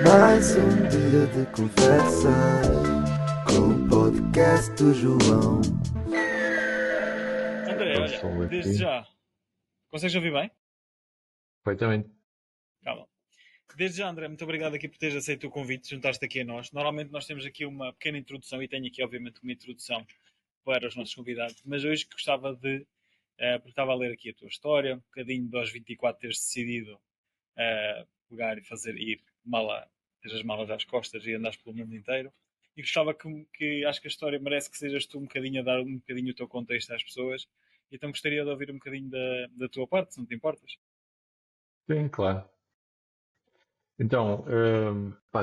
Mais um dia de conversas com o podcast do João. André, Então, olha, som desde aqui. já. Consegues ouvir bem? Perfeitamente. Tá bom. Desde já, André, muito obrigado aqui por teres aceito o convite, juntaste aqui a nós. Normalmente nós temos aqui uma pequena introdução e tenho aqui, obviamente, uma introdução para os nossos convidados, mas hoje gostava de, porque estava a ler aqui a tua história, um bocadinho de aos 24 teres decidido pegar e fazer, ir mala, ter as malas às costas e andares pelo mundo inteiro. E gostava que acho que a história merece que sejas tu um bocadinho a dar um bocadinho o teu contexto às pessoas. Então gostaria de ouvir um bocadinho da tua parte, se não te importas. Sim, claro. Então,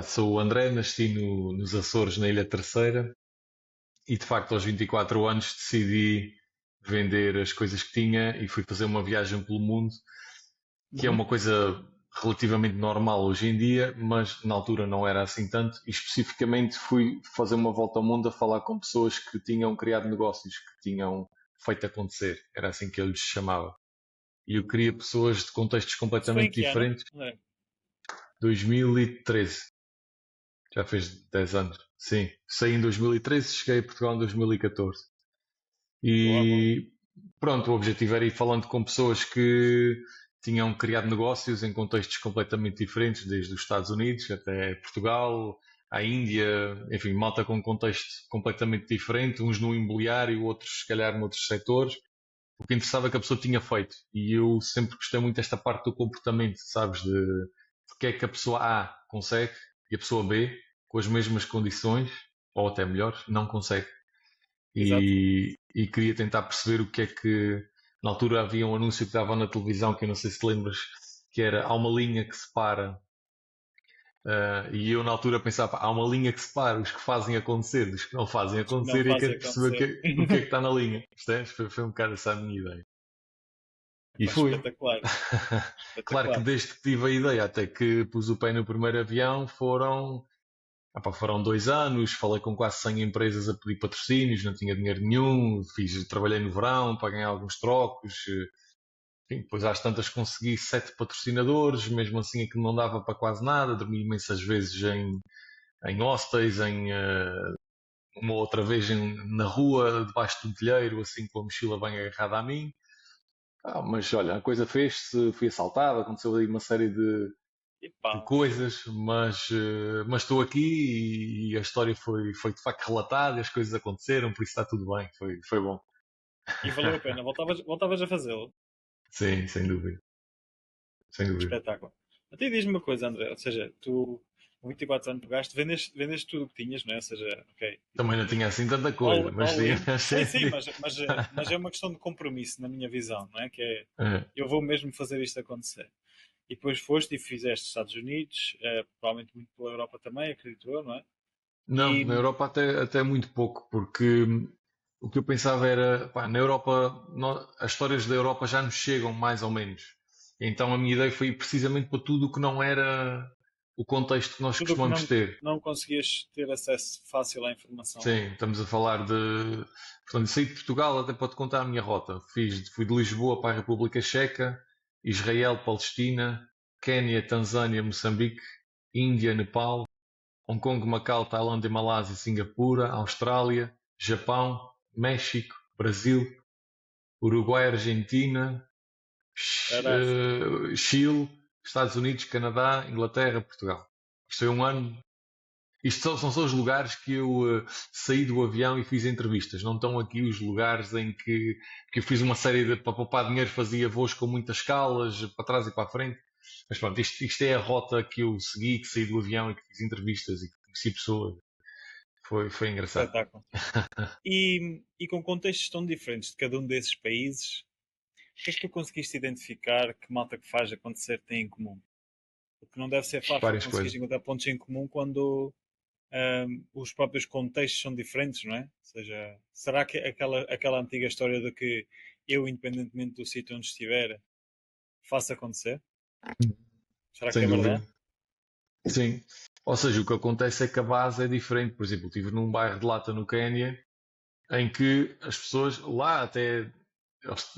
sou o André, nasci nos Açores, na Ilha Terceira, e de facto, aos 24 anos, decidi vender as coisas que tinha e fui fazer uma viagem pelo mundo, que é Uhum. uma coisa relativamente normal hoje em dia, mas na altura não era assim tanto. E especificamente fui fazer uma volta ao mundo a falar com pessoas que tinham criado negócios, que tinham feito acontecer. Era assim que eu lhes chamava. E eu queria pessoas de contextos Isso foi em completamente que ano, diferentes. André? 2013, já fez 10 anos. Sim, saí em 2013, cheguei a Portugal em 2014. Boa, boa. E pronto, o objetivo era ir falando com pessoas que tinham criado negócios em contextos completamente diferentes, desde os Estados Unidos até Portugal, a Índia, enfim, malta com um contexto completamente diferente, uns no imobiliário, outros se calhar noutros setores. O que interessava é que a pessoa tinha feito. E eu sempre gostei muito desta parte do comportamento, sabes? De porque é que a pessoa A consegue e a pessoa B, com as mesmas condições, ou até melhor, não consegue. Exato. E queria tentar perceber o que é que. Na altura havia um anúncio que dava na televisão, que eu não sei se te lembras, que era há uma linha que separa. E eu na altura pensava, há uma linha que separa os que fazem acontecer dos que não fazem Acho que não acontecer e eu fazem quero perceber acontecer. o que é que está na linha. Percebes? Foi um bocado essa a minha ideia. E Epá, fui. espetacular. Claro que Espetacular. desde que tive a ideia até que pus o pé no primeiro avião foram 2 anos, falei com quase 100 empresas a pedir patrocínios, não tinha dinheiro nenhum, trabalhei no verão para ganhar alguns trocos, enfim, depois às tantas consegui 7 patrocinadores, mesmo assim aquilo não dava para quase nada, dormi imensas vezes em hostels, uma outra vez na rua, debaixo do telheiro, assim com a mochila bem agarrada a mim. Mas olha, a coisa fez-se, fui assaltado, aconteceu aí uma série Epá, de coisas, mas estou aqui e a história foi de facto relatada, e as coisas aconteceram, por isso está tudo bem, foi bom. e valeu a pena. Voltavas a fazê-lo. Sim, sem dúvida, sem dúvida. Espetáculo. Até diz-me uma coisa, André. Ou seja, tu, com 24 anos, pegaste, vendeste tudo o que tinhas, não é? Ou seja, ok. Também não tinha assim tanta coisa, mas All sim, in. Sim, sim, sim. mas é uma questão de compromisso, na minha visão, não é? Que é, É. eu vou mesmo fazer isto acontecer. E depois foste e fizeste Estados Unidos, provavelmente muito pela Europa também, acredito eu, não é? Não, na E Europa até muito pouco, porque o que eu pensava era, pá, na Europa, as histórias da Europa já nos chegam mais ou menos. Então a minha ideia foi ir precisamente para tudo o que não era o contexto que nós tudo o que costumamos ter. não conseguias ter acesso fácil à informação, não é? Sim, estamos a falar de. Portanto, saí de Portugal, até pode contar a minha rota. Fui de Lisboa para a República Checa, Israel, Palestina, Quénia, Tanzânia, Moçambique, Índia, Nepal, Hong Kong, Macau, Tailândia, Malásia, Singapura, Austrália, Japão, México, Brasil, Uruguai, Argentina, Caraças. Chile, Estados Unidos, Canadá, Inglaterra, Portugal. Isto foi um ano. Isto são só os lugares que eu saí do avião e fiz entrevistas. Não estão aqui os lugares em que eu fiz uma série de. Para poupar dinheiro, fazia voos com muitas escalas, para trás e para a frente. Mas pronto, isto é a rota que eu segui, que saí do avião e que fiz entrevistas e que conheci pessoas. Foi engraçado. Espetáculo. E com contextos tão diferentes de cada um desses países, o que é que tu conseguiste identificar que malta que faz acontecer tem em comum? Porque não deve ser fácil Várias conseguir coisas. encontrar pontos em comum quando os próprios contextos são diferentes, não é? Ou seja, será que aquela antiga história de que eu, independentemente do sítio onde estiver, faço acontecer? Será que Sem é dúvida. verdade? Sim. Ou seja, o que acontece é que a base é diferente. Por exemplo, estive num bairro de Lata no Quénia em que as pessoas lá até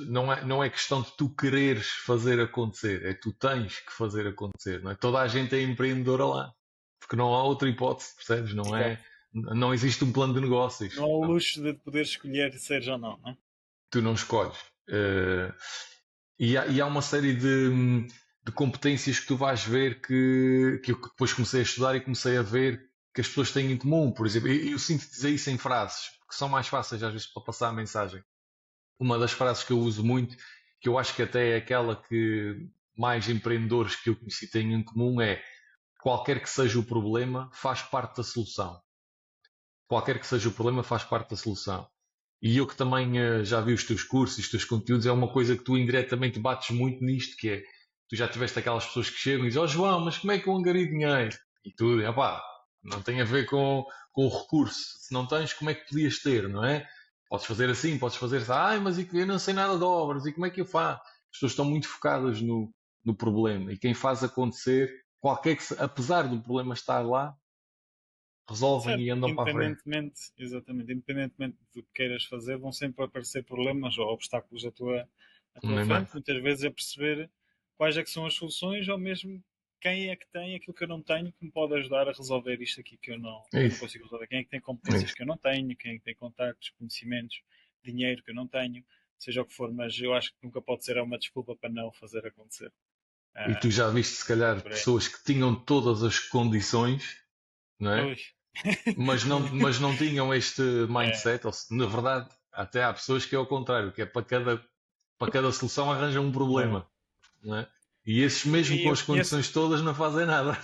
não é questão de tu quereres fazer acontecer, é tu tens que fazer acontecer, não é? Toda a gente é empreendedora lá. Porque não há outra hipótese, percebes? Não existe um plano de negócios. Não há o luxo de poder escolher ser ou não, não é? Tu não escolhes. E há uma série de competências que tu vais ver que eu depois comecei a estudar e comecei a ver que as pessoas têm em comum. Por exemplo, eu sintetizei isso em frases, que são mais fáceis às vezes para passar a mensagem. Uma das frases que eu uso muito, que eu acho que até é aquela que mais empreendedores que eu conheci têm em comum, é: qualquer que seja o problema, faz parte da solução. Qualquer que seja o problema, faz parte da solução. E eu que também já vi os teus cursos e os teus conteúdos, é uma coisa que tu indiretamente bates muito nisto, que é: tu já tiveste aquelas pessoas que chegam e dizem: ó João, mas como é que eu angariei dinheiro? E tu, pá, não tem a ver com o recurso. Se não tens, como é que podias ter, não é? Podes fazer assim, podes fazer assim. Ai, mas eu não sei nada de obras, e como é que eu faço? As pessoas estão muito focadas no problema, e quem faz acontecer, apesar do problema estar lá, resolvem Certo, e andam para a frente. independentemente do que queiras fazer, vão sempre aparecer problemas ou obstáculos à tua Nem mais. frente, muitas vezes a perceber quais é que são as soluções ou mesmo quem é que tem aquilo que eu não tenho que me pode ajudar a resolver isto aqui que eu não, É que eu não isso. consigo resolver. Quem é que tem É competências isso. que eu não tenho, quem é que tem contactos, conhecimentos, dinheiro que eu não tenho, seja o que for, mas eu acho que nunca pode ser uma desculpa para não fazer acontecer. E tu Ah, já viste, se calhar, por aí. pessoas que tinham todas as condições, não é? Ui. Mas não tinham este É, mindset. Na verdade, até há pessoas que é o contrário, que é para cada solução arranjam um é. problema, não é? E esses, mesmo E com eu as conheço, condições todas, não fazem nada.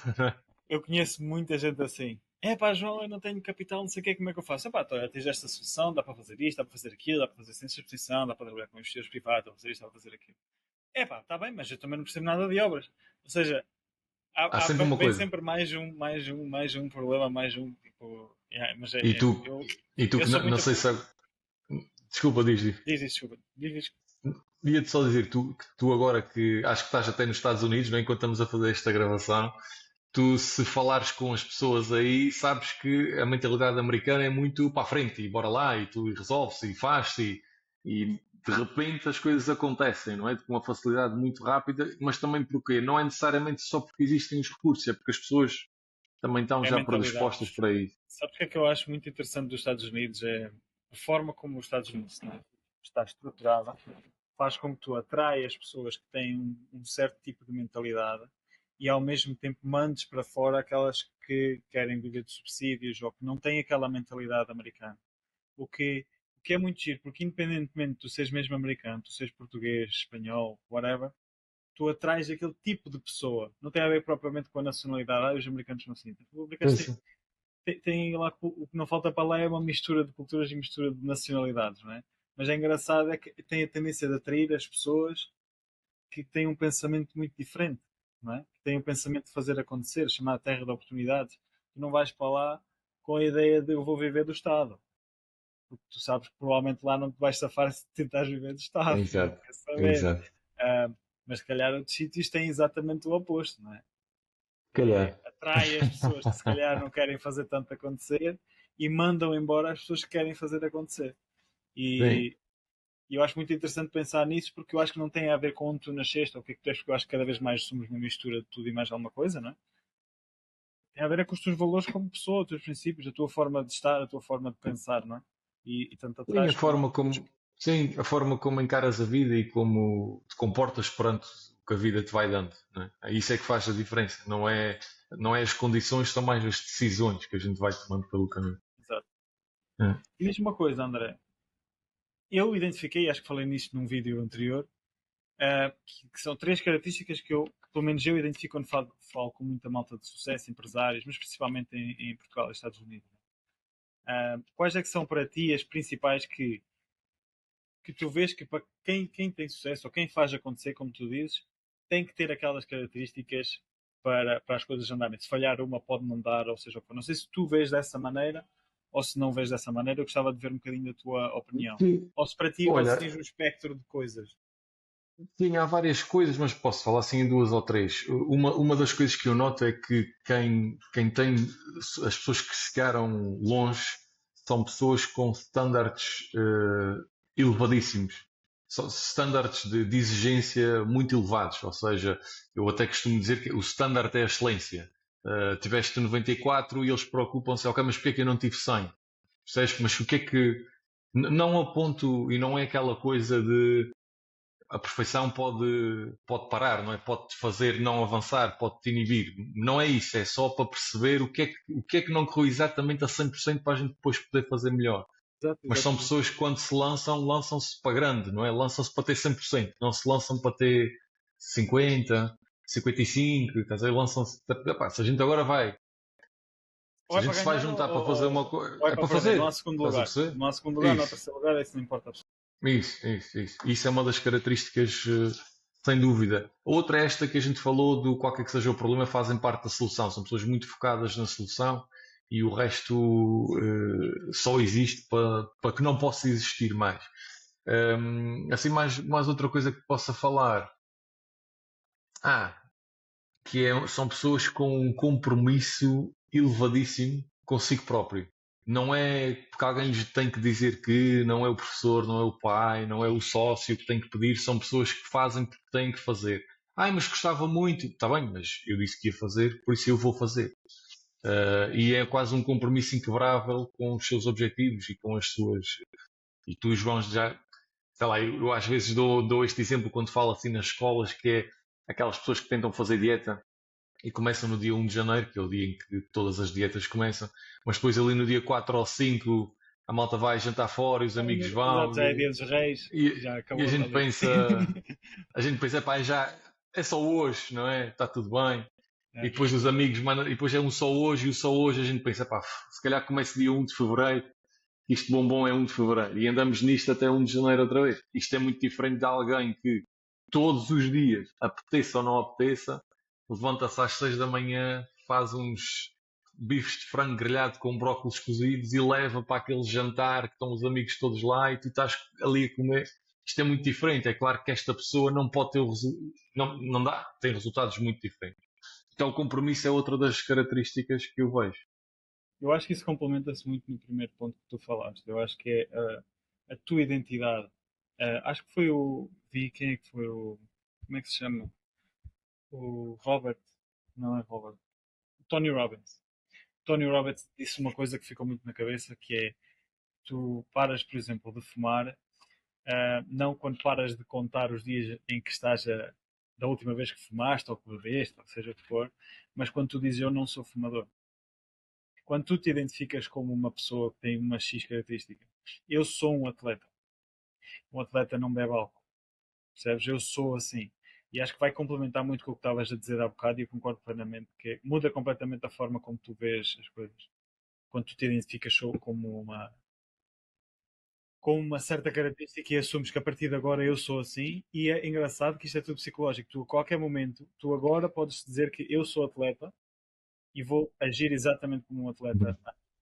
eu conheço muita gente assim. É pá, João, eu não tenho capital, não sei o que, como é que eu faço? É pá, olha, tens esta solução, dá para fazer isto, dá para fazer aquilo, dá para fazer sem substituição, dá para trabalhar com investidores privados, dá para fazer isto, dá para fazer aquilo. É pá, está bem, mas eu também não percebo nada de obras. Ou seja, Há sempre uma vem coisa. sempre mais um problema, mais um, tipo, mas E tu, e tu eu que sou não muito. sei se. Desculpa, diz. Diz isso, desculpa. Diz isso. Ia-te só dizer, que tu agora que acho que estás até nos Estados Unidos, não é? Enquanto estamos a fazer esta gravação, tu, se falares com as pessoas aí, sabes que a mentalidade americana é muito para a frente, e bora lá, e tu resolves, e faz-se, e de repente as coisas acontecem, não é? Com uma facilidade muito rápida, mas também porque não é necessariamente só porque existem os recursos, é porque as pessoas também estão É a já mentalidade. predispostas para isso. Sabes o que é que eu acho muito interessante dos Estados Unidos? É a forma como os Estados Unidos está estruturada faz com que tu atraias pessoas que têm um certo tipo de mentalidade e ao mesmo tempo mandes para fora aquelas que querem viver de subsídios ou que não têm aquela mentalidade americana. O que, o que é muito giro, porque independentemente de tu seres mesmo americano, tu seres português, espanhol, whatever, tu atrais aquele tipo de pessoa. Não tem a ver propriamente com a nacionalidade. Os americanos não sentem. Os americanos Sim, têm, sim. tem lá o que não falta para lá é uma mistura de culturas e mistura de nacionalidades, não é? Mas é engraçado é que tem a tendência de atrair as pessoas que têm um pensamento muito diferente, não é? Que têm um pensamento de fazer acontecer, chamada terra de oportunidades. Tu não vais para lá com a ideia de eu vou viver do Estado. Porque tu sabes que provavelmente lá não te vais safar se tentares viver do Estado. Não Exato, quer saber. exato. Se Mas se calhar outros sítios têm exatamente o oposto, não é? calhar. Atrai as pessoas que se calhar não querem fazer tanto acontecer e mandam embora as pessoas que querem fazer acontecer. Sim. E, e eu acho muito interessante pensar nisso porque eu acho que não tem a ver com onde tu nasceste ou o que é que tu és, porque eu acho que cada vez mais somos uma mistura de tudo e mais alguma coisa, não é? Tem a ver é com os teus valores como pessoa, os teus princípios, a tua forma de estar, a tua forma de pensar, não é? E tanto Sim, atrás como. a forma como encaras a vida e como te comportas perante o que a vida te vai dando, não é? Isso é que faz a diferença. Não é as condições, são mais as decisões que a gente vai tomando pelo caminho. Exato. É. E diz-me uma coisa, André. Eu identifiquei, acho que falei nisto num vídeo anterior, que são três características que pelo menos eu identifico quando falo com muita malta de sucesso, empresários, mas principalmente em Portugal e Estados Unidos. Quais é que são para ti as principais que tu vês que para quem tem sucesso ou quem faz acontecer, como tu dizes, tem que ter aquelas características para as coisas andarem. Se falhar uma, pode não dar, ou seja, não sei se tu vês dessa maneira ou se não vês dessa maneira, eu gostava de ver um bocadinho da tua opinião. Sim. Ou se para ti, ou se Olha, tens um espectro de coisas. sim, há várias coisas, mas posso falar assim em duas ou três. Uma das coisas que eu noto é que quem tem, as pessoas que chegaram longe são pessoas com standards elevadíssimos. São standards de exigência muito elevados. Ou seja, eu até costumo dizer que o standard é a excelência. Tiveste 94 e eles preocupam-se, ok, mas porquê é que eu não tive 100? Percebes? Mas o que é que... Não aponto, e não é aquela coisa de a perfeição pode parar, não é? Pode-te fazer não avançar, pode-te inibir. Não é isso, é só para perceber o que é que não correu exatamente a 100% para a gente depois poder fazer melhor. Exato, Mas são exatamente. pessoas que quando se lançam, lançam-se para grande, não é? Lançam-se para ter 100%, não se lançam para ter 50, 55, estás a ver? Lançam-se, epá, se a gente agora vai, Ou se a é gente para se vai ganhar juntar para fazer uma coisa, ou é é para para perder. Não há fazer, segundo estás a lugar. perceber? Não há segundo lugar, não há Isso. terceiro lugar, isso não importa. Isso. Isso é uma das características, sem dúvida. Outra é esta que a gente falou do qualquer que seja o problema, fazem parte da solução. São pessoas muito focadas na solução e o resto só existe para que não possa existir mais. Assim, mais outra coisa que possa falar. São pessoas com um compromisso elevadíssimo consigo próprio. Não é porque alguém lhes tem que dizer que, não é o professor, não é o pai, não é o sócio que tem que pedir, são pessoas que fazem porque têm que fazer. Ai, mas gostava muito. Está bem, mas eu disse que ia fazer, por isso eu vou fazer. E é quase um compromisso inquebrável com os seus objetivos e com as suas. E tu, João, já. Sei lá, eu às vezes dou este exemplo quando falo assim nas escolas, que é aquelas pessoas que tentam fazer dieta e começam no dia 1 de janeiro, que é o dia em que todas as dietas começam, mas depois ali no dia 4 ou 5 a malta vai jantar fora e os amigos Exato, vão já é dia dos reis, e, já e a acabou gente ali. pensa, pá, já é só hoje, não é? Está tudo bem. E É. depois os amigos, mano, e depois é um só hoje, e o só hoje a gente pensa, pá, se calhar começa dia 1 de fevereiro, isto bombom é 1 de fevereiro, e andamos nisto até 1 de janeiro outra vez. Isto é muito diferente de alguém que todos os dias, apeteça ou não apeteça, levanta-se às 6 da manhã, faz uns bifes de frango grelhado com brócolos cozidos e leva para aquele jantar que estão os amigos todos lá e tu estás ali a comer. Isto é muito diferente. É claro que esta pessoa não pode ter o não dá, tem resultados muito diferentes. Então o compromisso é outra das características que eu vejo. Eu acho que isso complementa-se muito no primeiro ponto que tu falaste. Eu acho que é a tua identidade. Acho que foi o. Vi quem é que foi o. Como é que se chama? O Robert. Não é Robert. O Tony Robbins. Tony Robbins disse uma coisa que ficou muito na cabeça, que é tu paras, por exemplo, de fumar, não quando paras de contar os dias em que estás da última vez que fumaste ou que bebeste, ou seja o que for, mas quando tu dizes eu não sou fumador. Quando tu te identificas como uma pessoa que tem uma X característica, eu sou um atleta não bebe álcool, percebes? Eu sou assim. E acho que vai complementar muito com o que estavas a dizer há bocado e eu concordo plenamente que muda completamente a forma como tu vês as coisas. Quando tu te identificas com uma certa característica e assumes que a partir de agora eu sou assim, e é engraçado que isto é tudo psicológico. Tu a qualquer momento, tu agora podes dizer que eu sou atleta e vou agir exatamente como um atleta.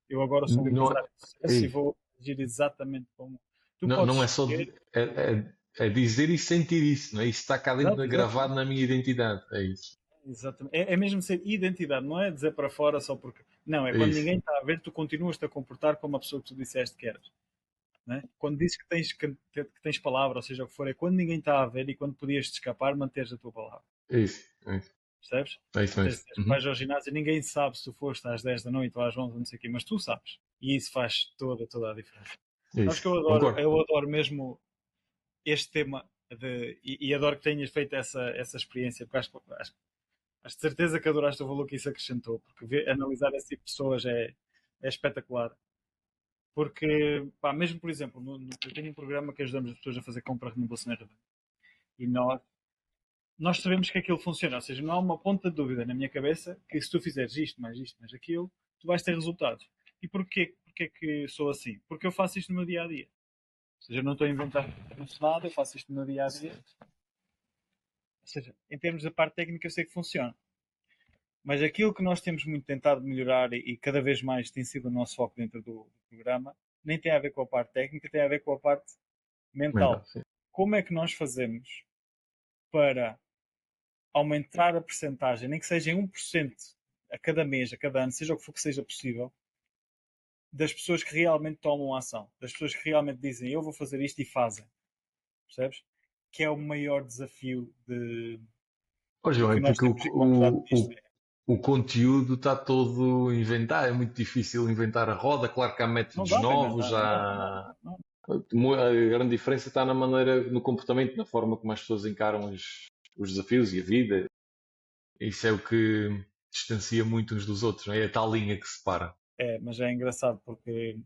Eu agora sou um Não, empresário de sucesso e é, vou agir exatamente como. Tu não, podes não é só escolher. é dizer e sentir isso, não é? Isso está cá dentro, Exato, exato. gravado na minha identidade. É isso. Exatamente. É mesmo ser identidade, não é dizer para fora só porque. Não, é É quando isso. ninguém está a ver, tu continuas-te a comportar como a pessoa que tu disseste que eras. Né? Quando dizes que tens palavra, ou seja o que for, é quando ninguém está a ver e quando podias te escapar, manteres a tua palavra. É isso. É isso. Percebes? É isso mesmo. Vais ao ginásio, ninguém sabe se tu foste às 10 da noite ou às 11, não sei o quê, mas tu sabes. E isso faz toda a diferença. É Acho isso. que Concordo. eu adoro mesmo este tema e adoro que tenhas feito essa experiência, porque acho de certeza que adoraste o valor que isso acrescentou, porque analisar esse tipo de pessoas é espetacular. Porque, pá, mesmo por exemplo, eu tenho um programa que ajudamos as pessoas a fazer compra no Bolsonaro e nós sabemos que aquilo funciona, ou seja, não há uma ponta de dúvida na minha cabeça que se tu fizeres isto, mais aquilo, tu vais ter resultados. E porquê que sou assim? Porque eu faço isto no meu dia a dia. Ou seja, eu não estou a inventar nada, eu faço isto no meu dia a dia. Ou seja, em termos da parte técnica, eu sei que funciona. Mas aquilo que nós temos muito tentado melhorar e cada vez mais tem sido o nosso foco dentro do programa, nem tem a ver com a parte técnica, tem a ver com a parte Mental, mental. sim. Como é que nós fazemos para aumentar a percentagem, nem que seja em 1% a cada mês, a cada ano, seja o que for que seja possível, das pessoas que realmente tomam ação, das pessoas que realmente dizem eu vou fazer isto e fazem, percebes? Que é o maior desafio Ó, João, que é nós porque temos encontrado nisto. o conteúdo está todo inventado, é muito difícil inventar a roda. Claro que há Não métodos dá para novos, inventar, a grande diferença está na maneira, no comportamento, na forma como as pessoas encaram os desafios e a vida. Isso é o que distancia muito uns dos outros, não é? É a tal linha que separa. Mas é engraçado porque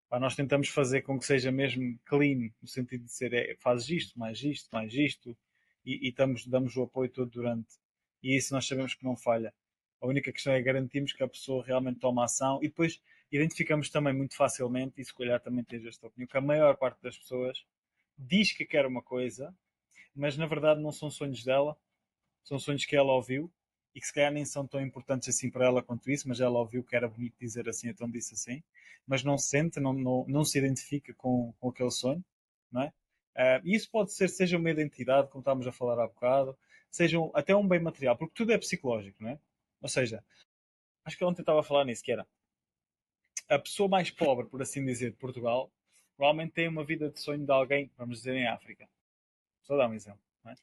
pá, nós tentamos fazer com que seja mesmo clean, no sentido de ser, fazes isto, mais isto, e damos o apoio todo durante. E isso nós sabemos que não falha. A única questão é garantirmos que a pessoa realmente toma ação e depois identificamos também muito facilmente, e se calhar também tens esta opinião, que a maior parte das pessoas diz que quer uma coisa, mas na verdade não são sonhos dela, são sonhos que ela ouviu e que se calhar nem são tão importantes assim para ela quanto isso, mas ela ouviu que era bonito dizer assim, então disse assim, mas não sente, não se identifica com aquele sonho, não é? E isso pode ser, seja uma identidade, como estávamos a falar há bocado, seja até um bem material, porque tudo é psicológico, não é? Ou seja, acho que ontem estava a falar nisso, que era a pessoa mais pobre, por assim dizer, de Portugal, provavelmente tem uma vida de sonho de alguém, vamos dizer, em África. Só dar um exemplo, não é?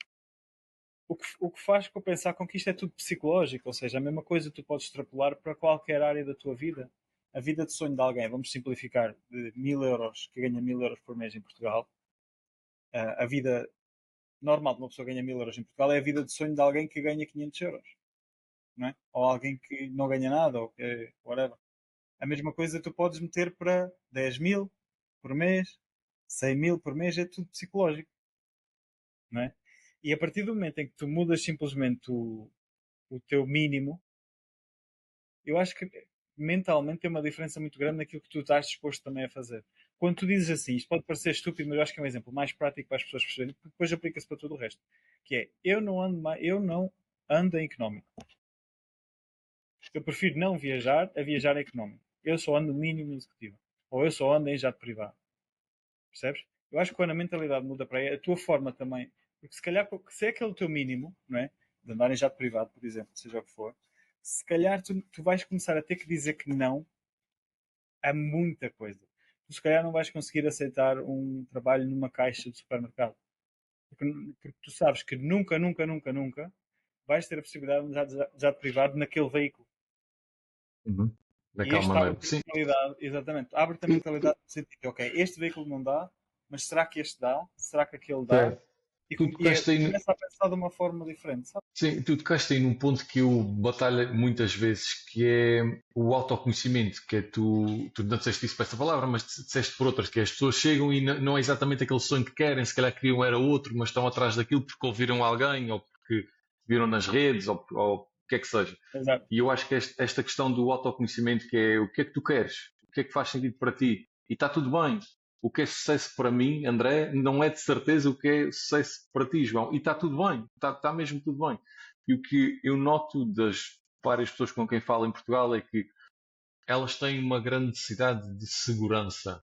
O que faz com pensar com que isto é tudo psicológico, ou seja, a mesma coisa tu podes extrapolar para qualquer área da tua vida. A vida de sonho de alguém, vamos simplificar, de 1000 euros, que ganha 1000 euros por mês em Portugal, a vida normal de uma pessoa que ganha 1000 euros em Portugal é a vida de sonho de alguém que ganha 500 euros, não é? Ou alguém que não ganha nada, ou que, whatever. A mesma coisa tu podes meter para 10 mil por mês, 100 mil por mês, é tudo psicológico, não é? E a partir do momento em que tu mudas simplesmente o teu mínimo, eu acho que mentalmente tem uma diferença muito grande naquilo que tu estás disposto também a fazer. Quando tu dizes assim, isto pode parecer estúpido, mas eu acho que é um exemplo mais prático para as pessoas perceberem, porque depois aplica-se para tudo o resto. Que é, eu não ando em económico. Eu prefiro não viajar a viajar em económico. Eu só ando mínimo executivo. Ou eu só ando em jato privado. Percebes? Eu acho que quando a mentalidade muda para aí, a tua forma também. Porque se calhar, se é aquele o teu mínimo, não é? De andar em jato privado, por exemplo, seja o que for, se calhar tu vais começar a ter que dizer que não a muita coisa. Tu se calhar não vais conseguir aceitar um trabalho numa caixa de supermercado. Porque tu sabes que nunca, nunca, nunca, nunca vais ter a possibilidade de andar de jato privado naquele veículo. Uhum. E Daquela este maneira. abre-te a Sim. mentalidade, exatamente, abre-te a E, mentalidade no sentido, ok, este veículo não dá, mas será que este dá? Será que aquele dá? certo. Tu tocaste aí, Começa a pensar de uma forma diferente, sabe? sim, tu tocaste aí num ponto que eu batalho muitas vezes, que é o autoconhecimento, que é tu não disseste isso para esta palavra, mas disseste por outras, que é as pessoas chegam e não é exatamente aquele sonho que querem, se calhar queriam era outro, mas estão atrás daquilo porque ouviram alguém, ou porque viram nas redes, ou o que é que seja. Exato. E eu acho que esta questão do autoconhecimento, que é o que é que tu queres, o que é que faz sentido para ti, e está tudo bem. O que é sucesso para mim, André, não é de certeza o que é sucesso para ti, João. E está tudo bem, está mesmo tudo bem. E o que eu noto das várias pessoas com quem falo em Portugal é que elas têm uma grande necessidade de segurança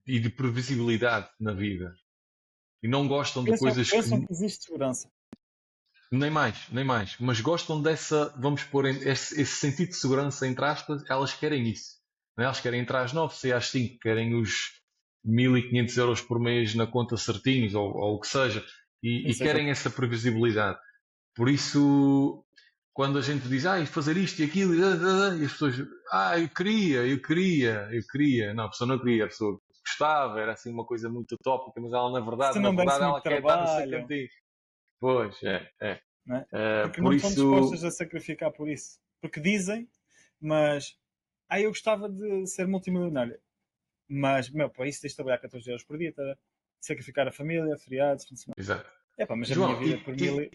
e de previsibilidade na vida. E não gostam de coisas que Pensam que existe segurança. nem mais, nem mais. Mas gostam dessa, vamos pôr esse sentido de segurança, entre aspas, elas querem isso. Não é? Elas querem entrar às 9, sair às 5, querem os 1500 euros por mês na conta certinhos, ou o que seja, e Isso é que eu querem essa previsibilidade. Por isso, quando a gente diz, fazer isto e aquilo, e as pessoas, eu queria. Não, a pessoa não queria, a pessoa gostava, era assim uma coisa muito utópica, mas ela, na se verdade, na não desse verdade, muito ela quer estar no seu trabalho, cantinho. Pois, é. não é? Porque Por não estão dispostas isso, a sacrificar por isso. Porque dizem, mas eu gostava de ser multimilionário. Mas, meu, para isso tens de trabalhar 14 horas por dia, tá? Sacrificar a família, feriados, fim de semana. exato. Mas a minha João, vida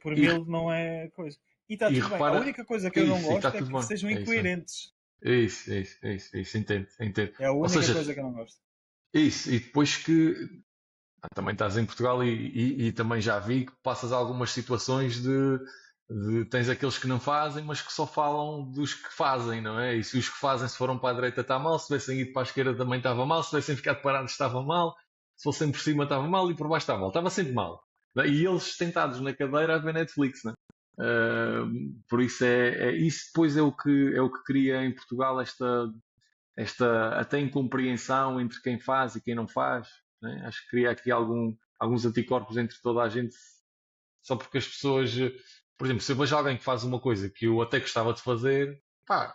por mil não é coisa. E está e tudo bem. A repara, única coisa que eu não isso, e está gosto é tudo que bem. sejam É isso, é. incoerentes. Isso, entendo. É a Ou única seja, coisa que eu não gosto. isso, e depois que também estás em Portugal e também já vi que passas algumas situações de tens aqueles que não fazem, mas que só falam dos que fazem, não é? E se os que fazem se foram para a direita está mal, se tivessem ido para a esquerda também estava mal, se tivessem ficado parados estava mal, se fossem por cima estava mal e por baixo estava sempre mal. Não é? E eles sentados na cadeira a ver Netflix, não é? Por isso isso depois é o que cria em Portugal esta até incompreensão entre quem faz e quem não faz, né? Acho que cria aqui alguns anticorpos entre toda a gente, só porque as pessoas por exemplo, se eu vejo alguém que faz uma coisa que eu até gostava de fazer, pá,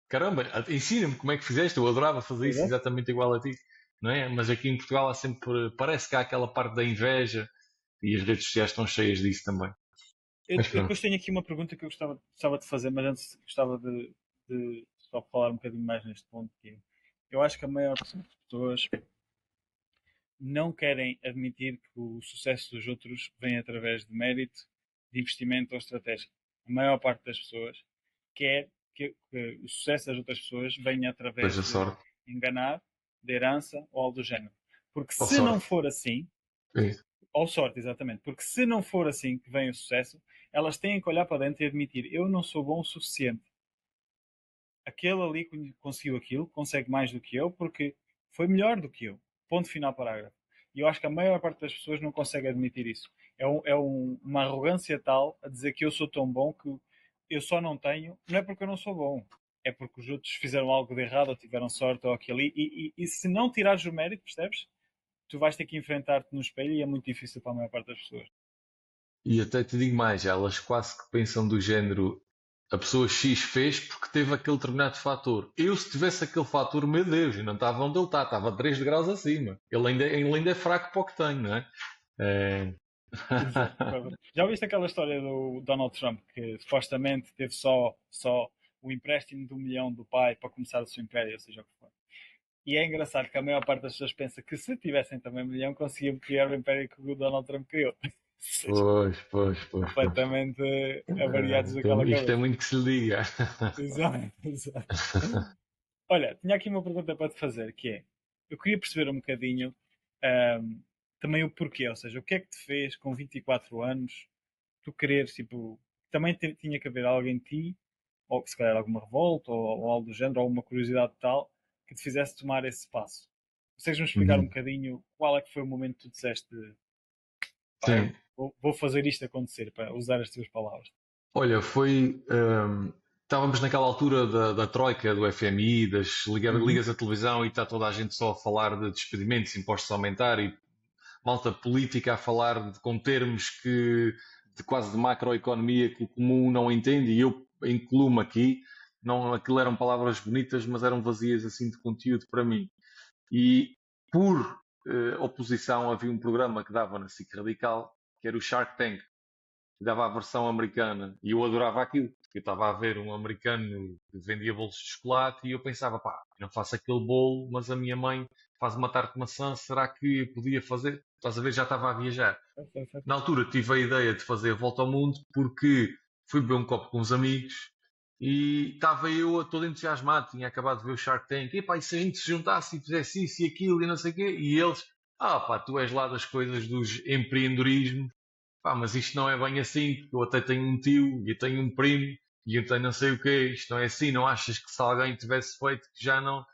caramba, ensina-me como é que fizeste, eu adorava fazer Pois isso é. exatamente igual a ti, não é? Mas aqui em Portugal há sempre, parece que há aquela parte da inveja e as redes sociais estão cheias disso também. Eu Mas pronto, depois tenho aqui uma pergunta que eu gostava de fazer, mas antes gostava de só falar um bocadinho mais neste ponto. Que é, eu acho que a maior parte das pessoas não querem admitir que o sucesso dos outros vem através de mérito, de investimento ou estratégia. A maior parte das pessoas quer que o sucesso das outras pessoas venha através seja de sorte, enganar, de herança ou algo do género. Porque ou se não sorte. for assim, É. ou sorte, exatamente, porque se não for assim que vem o sucesso, elas têm que olhar para dentro e admitir: eu não sou bom o suficiente. Aquele ali conseguiu aquilo, consegue mais do que eu, porque foi melhor do que eu. Ponto final, parágrafo. E eu acho que a maior parte das pessoas não consegue admitir isso. Uma arrogância tal a dizer que eu sou tão bom que eu só não tenho, não é porque eu não sou bom, é porque os outros fizeram algo de errado ou tiveram sorte ou aquilo. E se não tirares o mérito, percebes? Tu vais ter que enfrentar-te no espelho e é muito difícil para a maior parte das pessoas. E até te digo mais, elas quase que pensam do género, a pessoa X fez porque teve aquele determinado fator. Eu, se tivesse aquele fator, meu Deus, eu não estava onde ele está, estava 3 graus acima. Ele ainda é fraco para o que tem, não é? É. Exato. Já viste aquela história do Donald Trump que supostamente teve só o empréstimo de 1 milhão do pai para começar o seu império, ou seja o que for. E é engraçado que a maior parte das pessoas pensa que se tivessem também 1 milhão conseguiam criar o império que o Donald Trump criou. Ou seja, Pois, pois, pois, pois. completamente avariados daquela Isto é cabeça. muito que se lhe diga. Exato, exato. Olha, tinha aqui uma pergunta para te fazer, que é, eu queria perceber um bocadinho ahm, também o porquê, ou seja, o que é que te fez com 24 anos tu quereres, tipo, também tinha que haver algo em ti, ou se calhar alguma revolta, ou algo do género, ou alguma curiosidade tal, que te fizesse tomar esse passo. Consegues-me explicar um Uhum. bocadinho qual é que foi o momento que tu disseste, pá, eu Sim. vou fazer isto acontecer, para usar as tuas palavras. Olha, estávamos naquela altura da troika, do FMI, Uhum. ligas a televisão e está toda a gente só a falar de despedimentos, impostos a aumentar e malta política a falar com termos de quase de macroeconomia que o comum não entende e eu incluo-me aqui. Não, aquilo eram palavras bonitas, mas eram vazias assim de conteúdo para mim. E por oposição havia um programa que dava na SIC Radical, que era o Shark Tank, que dava a versão americana. E eu adorava aquilo, porque eu estava a ver um americano que vendia bolos de chocolate e eu pensava, pá, eu não faço aquele bolo, mas a minha mãe faz uma tarte de maçã, será que eu podia fazer? Estás a ver, já estava a viajar. Certo, certo, certo. Na altura tive a ideia de fazer a volta ao mundo porque fui beber um copo com uns amigos e estava eu todo entusiasmado, tinha acabado de ver o Shark Tank, e pá, e se a gente se juntasse e fizesse isso e aquilo e não sei o quê, e eles, pá, tu és lá das coisas dos empreendedorismo, pá, mas isto não é bem assim, porque eu até tenho um tio e eu tenho um primo e eu tenho não sei o quê, isto não é assim, não achas que se alguém tivesse feito que já não,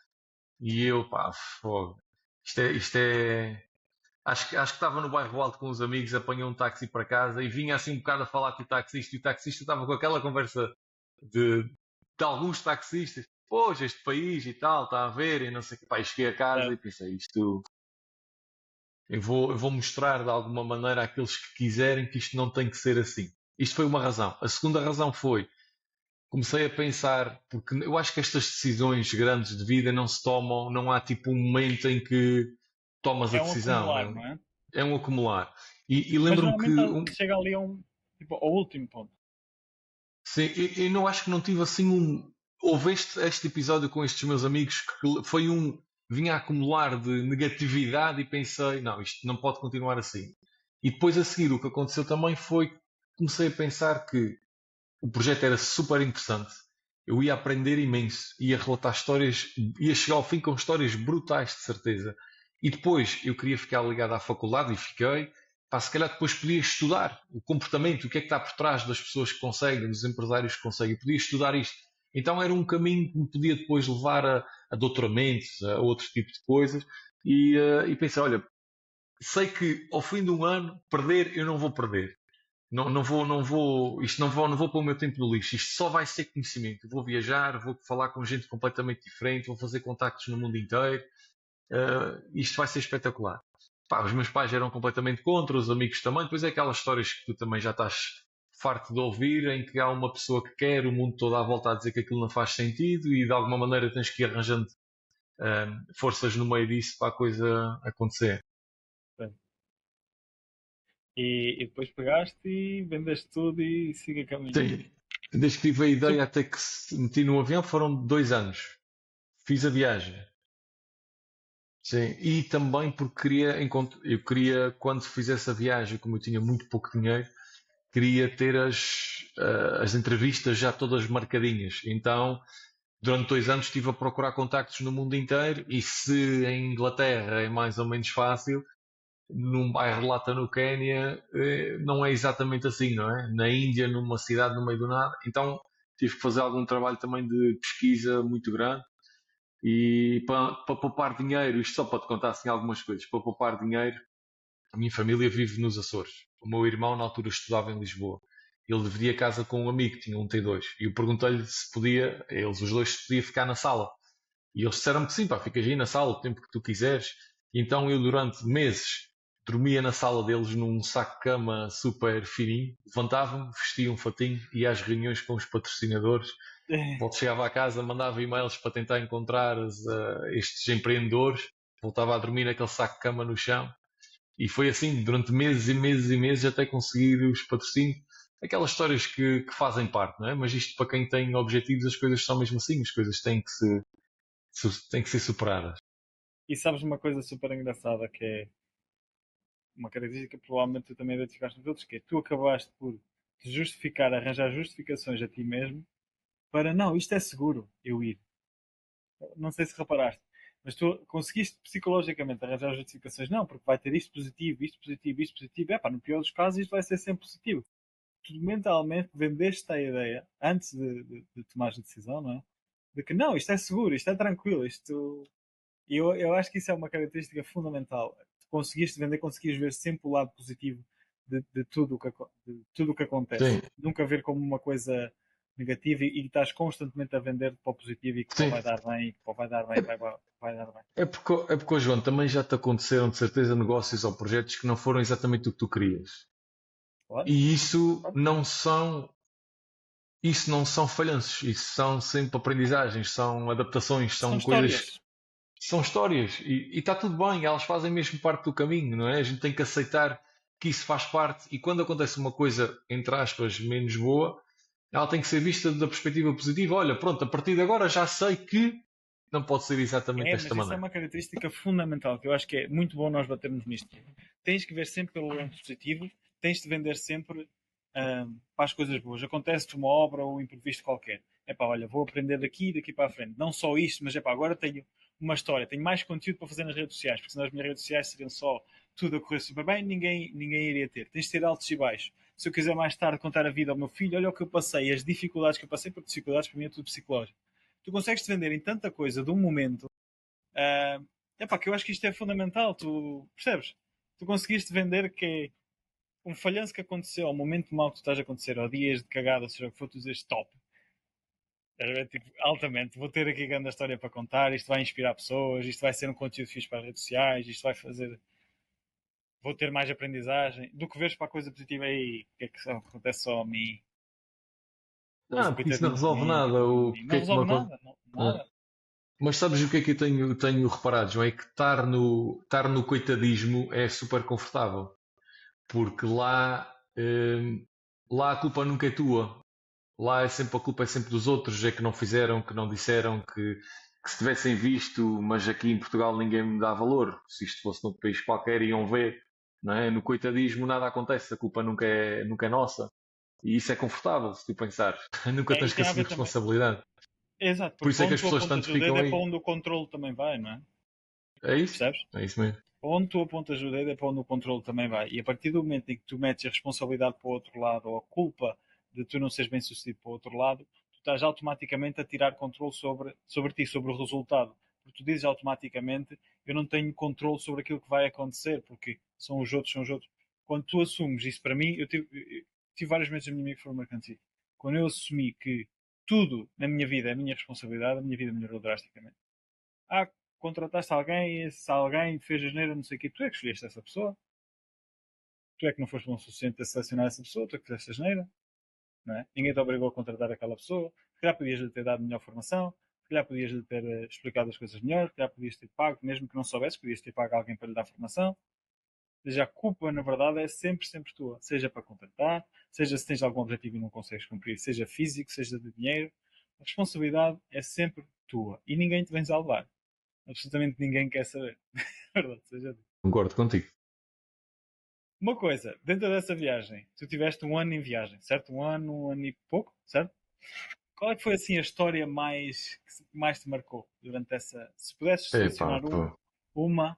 e eu, pá, fogo. Isto é, acho que estava no bairro Alto com os amigos, apanhou um táxi para casa e vinha assim um bocado a falar com o taxista e o taxista estava com aquela conversa de, de alguns taxistas. Pois, este país e tal, está a ver, e não sei o que. Pá, e cheguei a casa e Certo. pensei, isto, eu vou mostrar de alguma maneira àqueles que quiserem que isto não tem que ser assim. Isto foi uma razão. A segunda razão foi, comecei a pensar, porque eu acho que estas decisões grandes de vida não se tomam, não há tipo um momento em que tomas a É um decisão, acumular, não é? é um acumular. E Mas lembro-me que normalmente chega ali tipo, ao último ponto. sim, eu não acho que não tive assim um. Houve este episódio com estes meus amigos que foi um. Vinha a acumular de negatividade e pensei, não, isto não pode continuar assim. E depois a seguir o que aconteceu também foi que comecei a pensar que o projeto era super interessante. Eu ia aprender imenso, ia relatar histórias, ia chegar ao fim com histórias brutais, de certeza. E depois eu queria ficar ligado à faculdade e fiquei. Pá, se calhar depois podia estudar o comportamento, o que é que está por trás das pessoas que conseguem, dos empresários que conseguem. Podia estudar isto. Então era um caminho que me podia depois levar a doutoramentos, a outro tipo de coisas. E pensei, olha, sei que ao fim de um ano, perder, eu não vou perder. Não vou pôr o meu tempo no lixo. Isto só vai ser conhecimento. Vou viajar, vou falar com gente completamente diferente, vou fazer contactos no mundo inteiro. Isto vai ser espetacular. Pá, os meus pais eram completamente contra, os amigos também. Depois é aquelas histórias que tu também já estás farto de ouvir, em que há uma pessoa que quer, o mundo todo à volta a dizer que aquilo não faz sentido e de alguma maneira tens que ir arranjando forças no meio disso para a coisa acontecer. Portanto, e depois pegaste e vendeste tudo e siga a caminho. Sim, desde que tive a ideia até que se meti no avião foram 2 anos. Fiz a viagem. Sim, e também porque eu queria, quando fizesse a viagem, como eu tinha muito pouco dinheiro, queria ter as entrevistas já todas marcadinhas. Então, durante 2 anos estive a procurar contactos no mundo inteiro e se em Inglaterra é mais ou menos fácil, num bairro Lata no Quénia não é exatamente assim, não é? Na Índia, numa cidade no meio do nada. Então tive que fazer algum trabalho também de pesquisa muito grande e para poupar dinheiro, isto só para te contar assim algumas coisas, para poupar dinheiro, a minha família vive nos Açores. O meu irmão na altura estudava em Lisboa. Ele dividia casa com um amigo, tinha um T2. E eu perguntei-lhe se podia, eles os dois, se podia ficar na sala. E eles disseram que sim, pá, ficas aí na sala o tempo que tu quiseres. E então eu durante meses dormia na sala deles num saco de cama super fininho, levantava-me, vestia um fatinho, ia às reuniões com os patrocinadores, chegava à casa, mandava e-mails para tentar encontrar estes empreendedores, voltava a dormir naquele saco de cama no chão. E foi assim durante meses e meses e meses até conseguir os patrocínios. Aquelas histórias que fazem parte, não é? Mas isto para quem tem objetivos, as coisas são mesmo assim, as coisas têm que ser superadas. E sabes uma coisa super engraçada que é uma característica que provavelmente tu também identificaste nos outros, que é tu acabaste por te justificar, arranjar justificações a ti mesmo para não, isto é seguro eu ir. Não sei se reparaste, mas tu conseguiste psicologicamente arranjar justificações, não, porque vai ter isto positivo, isto positivo, isto positivo. É pá, no pior dos casos isto vai ser sempre positivo. Tu mentalmente vendeste a ideia, antes de tomares a decisão, não é? De que não, isto é seguro, isto é tranquilo, isto. E eu acho que isso é uma característica fundamental. Tu conseguiste vender, conseguiste ver sempre o lado positivo de tudo o que acontece. Sim, Nunca ver como uma coisa negativa e estás constantemente a vender para o positivo e que pô, sim. vai dar bem, e que pô, vai dar bem, vai dar bem. É porque, João, também já te aconteceram de certeza negócios ou projetos que não foram exatamente o que tu querias. Claro. E isso não são falhanços, isso são sempre aprendizagens, são adaptações, São são coisas, histórias. são histórias e está tudo bem, elas fazem mesmo parte do caminho, não é? A gente tem que aceitar que isso faz parte e quando acontece uma coisa, entre aspas, menos boa, ela tem que ser vista da perspectiva positiva. Olha, pronto, a partir de agora já sei que não pode ser exatamente É, desta mas isso é maneira. uma característica fundamental que eu acho que é muito bom nós batermos nisto. Tens que ver sempre pelo lado positivo, tens de vender sempre para as coisas boas. Acontece-te uma obra ou um imprevisto qualquer. É pá, olha, vou aprender daqui para a frente. Não só isto, mas é pá, agora tenho uma história, tenho mais conteúdo para fazer nas redes sociais, porque senão as minhas redes sociais seriam só tudo a correr super bem, ninguém iria ter. Tens de ter altos e baixos. Se eu quiser mais tarde contar a vida ao meu filho, olha o que eu passei, as dificuldades que eu passei, porque dificuldades para mim é tudo psicológico. Tu consegues te vender em tanta coisa de um momento. Epá, que eu acho que isto é fundamental, tu percebes? Tu conseguiste vender que é um falhanço que aconteceu, ao momento mau que tu estás a acontecer, ou dias de cagada, seja o que for, tu dizes top. Tipo, altamente, vou ter aqui grande história para contar, isto vai inspirar pessoas, isto vai ser um conteúdo fixe para as redes sociais, isto vai fazer. Vou ter mais aprendizagem. Do que veres para a coisa positiva aí, o que é que acontece só a mim? Os Não, porque isso não coitadinhos de resolve mim, nada. coitadinhos de O mim. que Não é que me resolve acontece? nada, nada. Mas sabes o que é que eu tenho reparado, João? É que estar no coitadismo é super confortável. Porque lá a culpa nunca é tua. Lá a culpa é sempre dos outros, é que não fizeram, que não disseram, que se tivessem visto, mas aqui em Portugal ninguém me dá valor. Se isto fosse noutro país qualquer, iam ver. Não é? No coitadismo nada acontece, a culpa nunca é nossa. E isso é confortável, se tu pensares. Nunca É, tens e que tem a assumir ver também. responsabilidade. Exato, Por porque isso para é que onde as tu pessoas apontas tanto o dedo ficam é para aí. onde o controle também vai, não é? É isso? Percebes? É isso mesmo. Onde tu apontas o dedo é para onde o controle também vai. E a partir do momento em que tu metes a responsabilidade para o outro lado, ou a culpa de tu não seres bem sucedido para o outro lado, tu estás automaticamente a tirar controle sobre ti, sobre o resultado. Porque tu dizes automaticamente, eu não tenho controle sobre aquilo que vai acontecer, porque são os outros. Quando tu assumes isso para mim, eu tive vários meses da minha vida que foram marcantes. Quando eu assumi que tudo na minha vida é a minha responsabilidade, a minha vida melhorou drasticamente. Ah, contrataste alguém, esse alguém fez asneira, não sei o quê. Tu é que escolheste essa pessoa. Tu é que não foste bom o suficiente a selecionar essa pessoa, tu é que fizeste asneira. não é? Ninguém te obrigou a contratar aquela pessoa. Se calhar podias lhe ter dado melhor formação, se calhar podias lhe ter explicado as coisas melhor, se calhar podias ter pago, mesmo que não soubesses, podias ter pago alguém para lhe dar formação. Ou seja, a culpa, na verdade, é sempre, sempre tua. Seja para contratar, seja se tens algum objetivo e não consegues cumprir, seja físico, seja de dinheiro. A responsabilidade é sempre tua. E ninguém te vem salvar. Absolutamente ninguém quer saber. Verdade, seja dito. Concordo contigo. Uma coisa, dentro dessa viagem, tu tiveste um ano em viagem, certo? Um ano e pouco, certo? Qual é que foi assim a história que mais te marcou durante essa? Se pudesses Epá, selecionar pô. uma,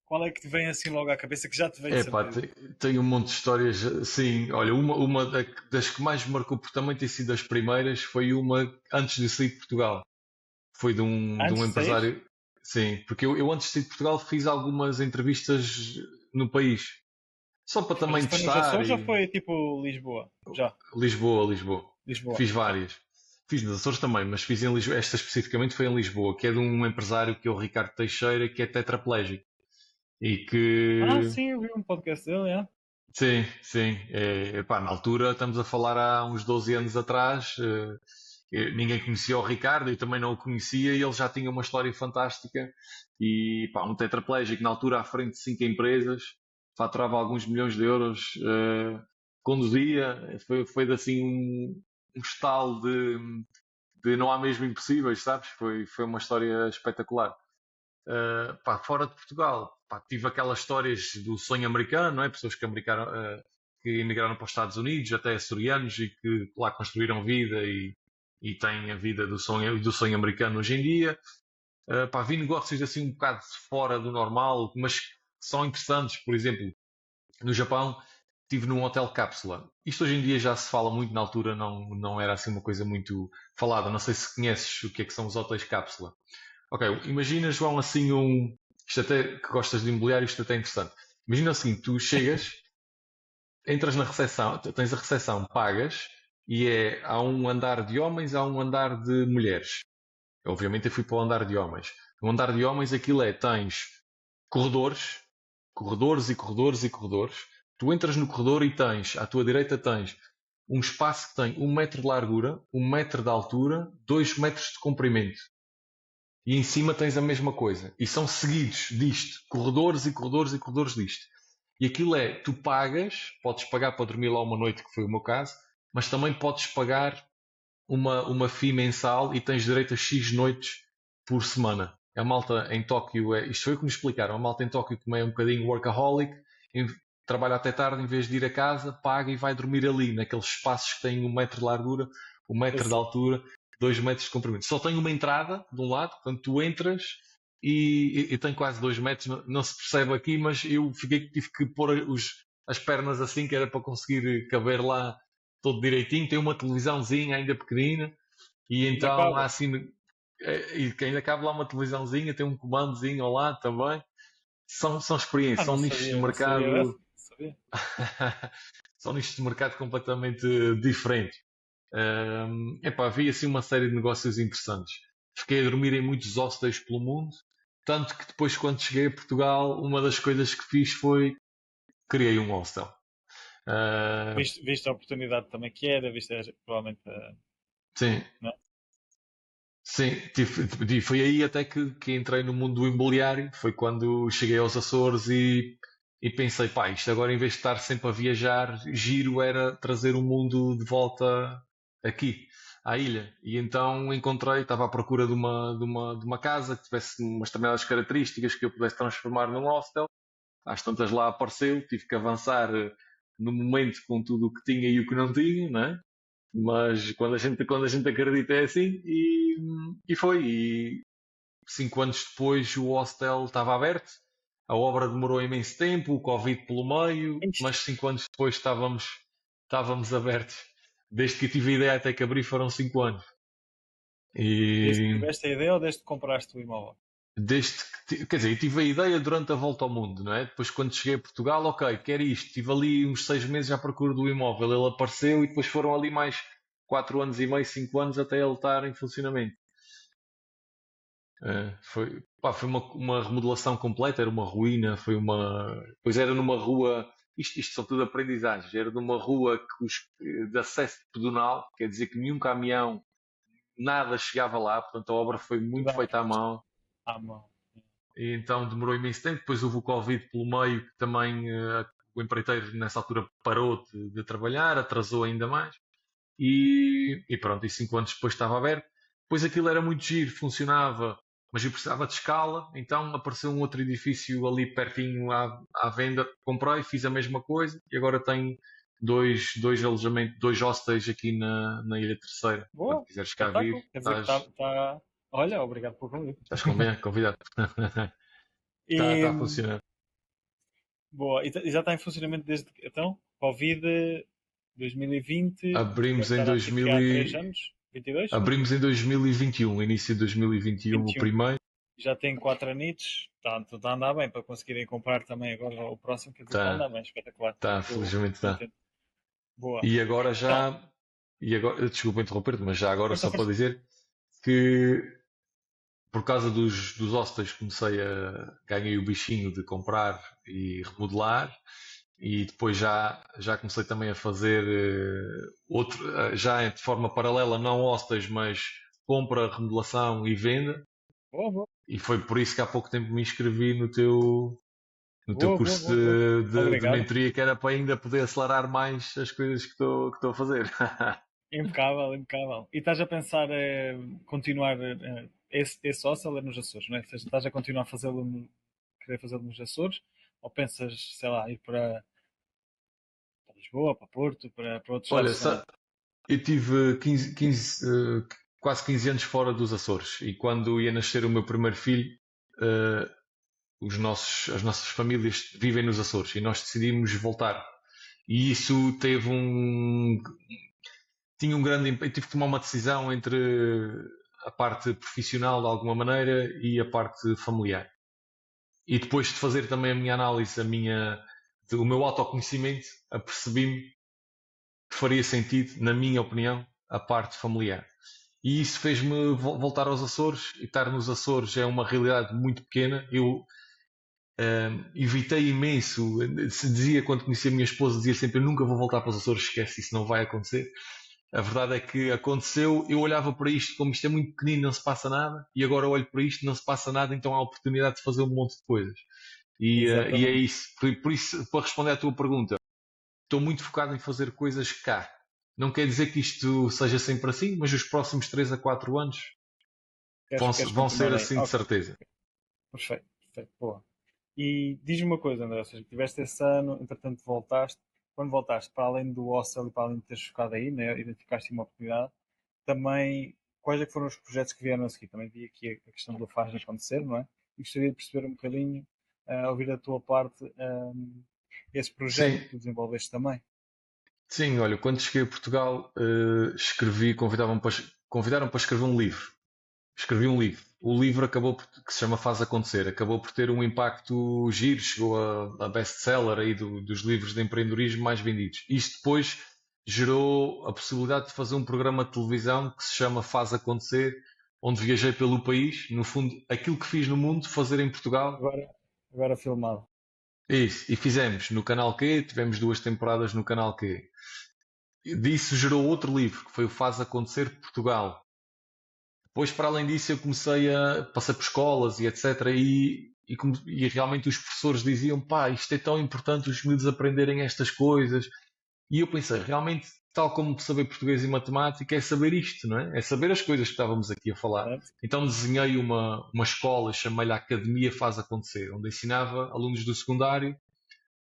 qual é que te vem assim logo à cabeça que já te vem de Epá, certeza? tem um monte de histórias. Sim, olha, uma das que mais me marcou, por também ter sido das primeiras, foi uma antes de sair de Portugal. Foi de um Antes de sair, empresário. Sim, porque eu antes de sair de Portugal fiz algumas entrevistas no país. Só para mas também isso foi nos testar Açores ou e. foi tipo Lisboa? Já, Lisboa, Lisboa. Lisboa, Fiz ok. várias. Fiz nos Açores também, mas fiz em Lisboa. Esta especificamente foi em Lisboa, que é de um empresário que é o Ricardo Teixeira, que é tetraplégico. E Ah, que. sim, eu vi um podcast dele, é. Sim, sim. Epá, na altura, estamos a falar há uns 12 anos atrás, ninguém conhecia o Ricardo, eu também não o conhecia, e ele já tinha uma história fantástica. E pá, um tetraplégico na altura à frente de 5 empresas, faturava alguns milhões de euros, conduzia, foi assim um estalo de não há mesmo impossíveis, sabes? Foi uma história espetacular. Pá, fora de Portugal, pá, tive aquelas histórias do sonho americano, não é? Pessoas que emigraram para os Estados Unidos, até açorianos, e que lá construíram vida e têm a vida do sonho americano hoje em dia. Pá, vi negócios assim um bocado fora do normal, mas que são interessantes. Por exemplo, no Japão, estive num hotel cápsula. Isto hoje em dia já se fala muito, na altura não era assim uma coisa muito falada. Não sei se conheces o que é que são os hotéis cápsula. Ok, imagina, João, assim isto até que gostas de imobiliário, isto até é interessante. Imagina assim, tu chegas, entras na recepção, tens a recepção, pagas, e há um andar de homens, há um andar de mulheres. Obviamente eu fui para o andar de homens. No andar de homens aquilo tens corredores, corredores e corredores e corredores. Tu entras no corredor e à tua direita tens um espaço que tem 1 metro de largura, 1 metro de altura, 2 metros de comprimento. E em cima tens a mesma coisa. E são seguidos disto, corredores e corredores e corredores disto. E aquilo tu pagas, podes pagar para dormir lá uma noite, que foi o meu caso, mas também podes pagar uma FII mensal e tens direito a X noites por semana. A malta em Tóquio, isto foi o que me explicaram, a malta em Tóquio também é um bocadinho workaholic, trabalha até tarde, em vez de ir a casa, paga e vai dormir ali, naqueles espaços que têm 1 metro de largura, 1 metro de Esse- altura, 2 metros de comprimento. Só tem uma entrada de um lado, portanto tu entras e tem quase 2 metros, não se percebe aqui, mas eu tive que pôr as pernas assim, que era para conseguir caber lá todo direitinho. Tem uma televisãozinha ainda pequenina, e Ainda então há cabe. assim, e que ainda cabe lá uma televisãozinha, tem um comandozinho ao lado também. São experiências, Ah, são nichos de não sabia dessa, mercado, não sabia. são nichos de mercado completamente diferentes. Epá, havia assim uma série de negócios interessantes. Fiquei a dormir em muitos hostels pelo mundo, tanto que depois, quando cheguei a Portugal, uma das coisas que fiz foi criei um hostel. Ah, Viste a oportunidade também que era, viste provavelmente, sim, não é? sim, foi aí até que entrei no mundo do imobiliário. Foi quando cheguei aos Açores e pensei, pá, isto agora em vez de estar sempre a viajar, giro era trazer o mundo de volta aqui, à ilha. E então estava à procura de uma casa que tivesse umas determinadas características que eu pudesse transformar num hostel. Às tantas lá apareceu, tive que avançar no momento com tudo o que tinha e o que não tinha, né? Mas quando a gente acredita é assim, e foi. E 5 anos depois o hostel estava aberto. A obra demorou imenso tempo, o Covid pelo meio, Isto, mas 5 anos depois estávamos abertos. Desde que eu tive a ideia até que abri foram 5 anos. desde que E tiveste a ideia ou desde que compraste o imóvel? desde quer dizer, eu tive a ideia durante a volta ao mundo, não é? Depois, quando cheguei a Portugal, ok, quero isto. Estive ali uns 6 meses à procura do imóvel, ele apareceu e depois foram ali mais 4 anos e meio, 5 anos até ele estar em funcionamento. Foi uma remodelação completa, era uma ruína, pois era numa rua isto são tudo aprendizagens. Era de uma rua de acesso pedonal, quer dizer que nenhum caminhão, nada chegava lá, portanto a obra foi Tudo muito feita à mão. à mão. E então demorou imenso tempo. Depois houve o Covid pelo meio, que também o empreiteiro nessa altura parou de trabalhar, atrasou ainda mais. E pronto, e 5 anos depois estava aberto. Depois aquilo era muito giro, funcionava, mas eu precisava de escala, então apareceu um outro edifício ali pertinho à venda. Comprei, fiz a mesma coisa e agora tenho dois alojamentos, dois hostels aqui na Ilha Terceira. Quando Boa, quiseres cá vir, espetáculo. Quer dizer que está. Olha, obrigado pelo convite. estás convidado. Está E, a funcionar. boa, e já está em funcionamento desde. Então, Covid 2020, deve Abrimos em estar ativo que 2000 há 3 e... anos, 22? Abrimos em 2021, início de 2021 o 21. primeiro. Já tem 4 anitos, está a andar bem para conseguirem comprar também agora o próximo, quer dizer, está a andar Está, bem, espetacular. Estou felizmente está. contente. Boa. E agora Então, já, e agora, desculpa interromper-te, mas já agora força, só para força. dizer que por causa dos hostels comecei ganhei o bichinho de comprar e remodelar e depois já comecei também a fazer já de forma paralela, não hostels, mas compra, remodelação e venda. Boa, boa, E foi por isso que há pouco tempo me inscrevi no teu boa, boa, curso boa, boa. de Obrigado. mentoria, que era para ainda poder acelerar mais as coisas que estou a fazer. Impecável, impecável. E estás a pensar continuar esse hostel é nos Açores, não é? Ou seja, estás a continuar a fazê-lo, querer fazê-lo nos Açores? Ou pensas, sei lá, ir para Lisboa, para Porto, para outros Olha, lados também? eu tive quase 15 anos fora dos Açores e quando ia nascer o meu primeiro filho, eh, as nossas famílias vivem nos Açores e nós decidimos voltar. E isso tinha um grande impacto. Tive que tomar uma decisão entre a parte profissional de alguma maneira e a parte familiar. E depois de fazer também a minha análise, o meu autoconhecimento, apercebi-me que faria sentido, na minha opinião, a parte familiar. E isso fez-me voltar aos Açores, e estar nos Açores é uma realidade muito pequena. Eu evitei imenso, se dizia quando conheci a minha esposa, dizia sempre: eu nunca vou voltar para os Açores, esquece, isso não vai acontecer. A verdade é que aconteceu, eu olhava para isto como isto é muito pequenino, não se passa nada, e agora olho para isto, não se passa nada, então há a oportunidade de fazer um monte de coisas. E é Exatamente. isso. Por isso, para responder à tua pergunta, estou muito focado em fazer coisas cá. Não quer dizer que isto seja sempre assim, mas os próximos 3 a 4 anos Queres vão ser continuar aí? assim de Ok, certeza. perfeito, perfeito, boa. E diz-me uma coisa, André, ou seja, tiveste esse ano, entretanto voltaste, quando voltaste, para além do hostel e para além de teres ficado aí, né, identificaste uma oportunidade, também quais é que foram os projetos que vieram a seguir? Também vi aqui a questão do Faz acontecer, não é? E gostaria de perceber um bocadinho, ouvir da tua parte, esse projeto Sim, que tu desenvolveste também. sim, olha, quando cheguei a Portugal, escrevi, convidaram para escrever um livro. Escrevi um livro. O livro que se chama Faz Acontecer, acabou por ter um impacto giro, chegou a best-seller aí dos livros de empreendedorismo mais vendidos. Isto depois gerou a possibilidade de fazer um programa de televisão que se chama Faz Acontecer, onde viajei pelo país, no fundo, aquilo que fiz no mundo, fazer em Portugal. Agora, agora filmado. Isso, e fizemos no Canal Q, tivemos 2 temporadas no Canal Q. Disso gerou outro livro, que foi o Faz Acontecer Portugal. Depois, para além disso, eu comecei a passar por escolas e etc. E realmente os professores diziam: pá, isto é tão importante os miúdos aprenderem estas coisas. E eu pensei: realmente, tal como saber português e matemática, é saber isto, não é? É saber as coisas que estávamos aqui a falar. Certo? Então desenhei uma escola, chamei-lhe Academia Faz Acontecer, onde ensinava alunos do secundário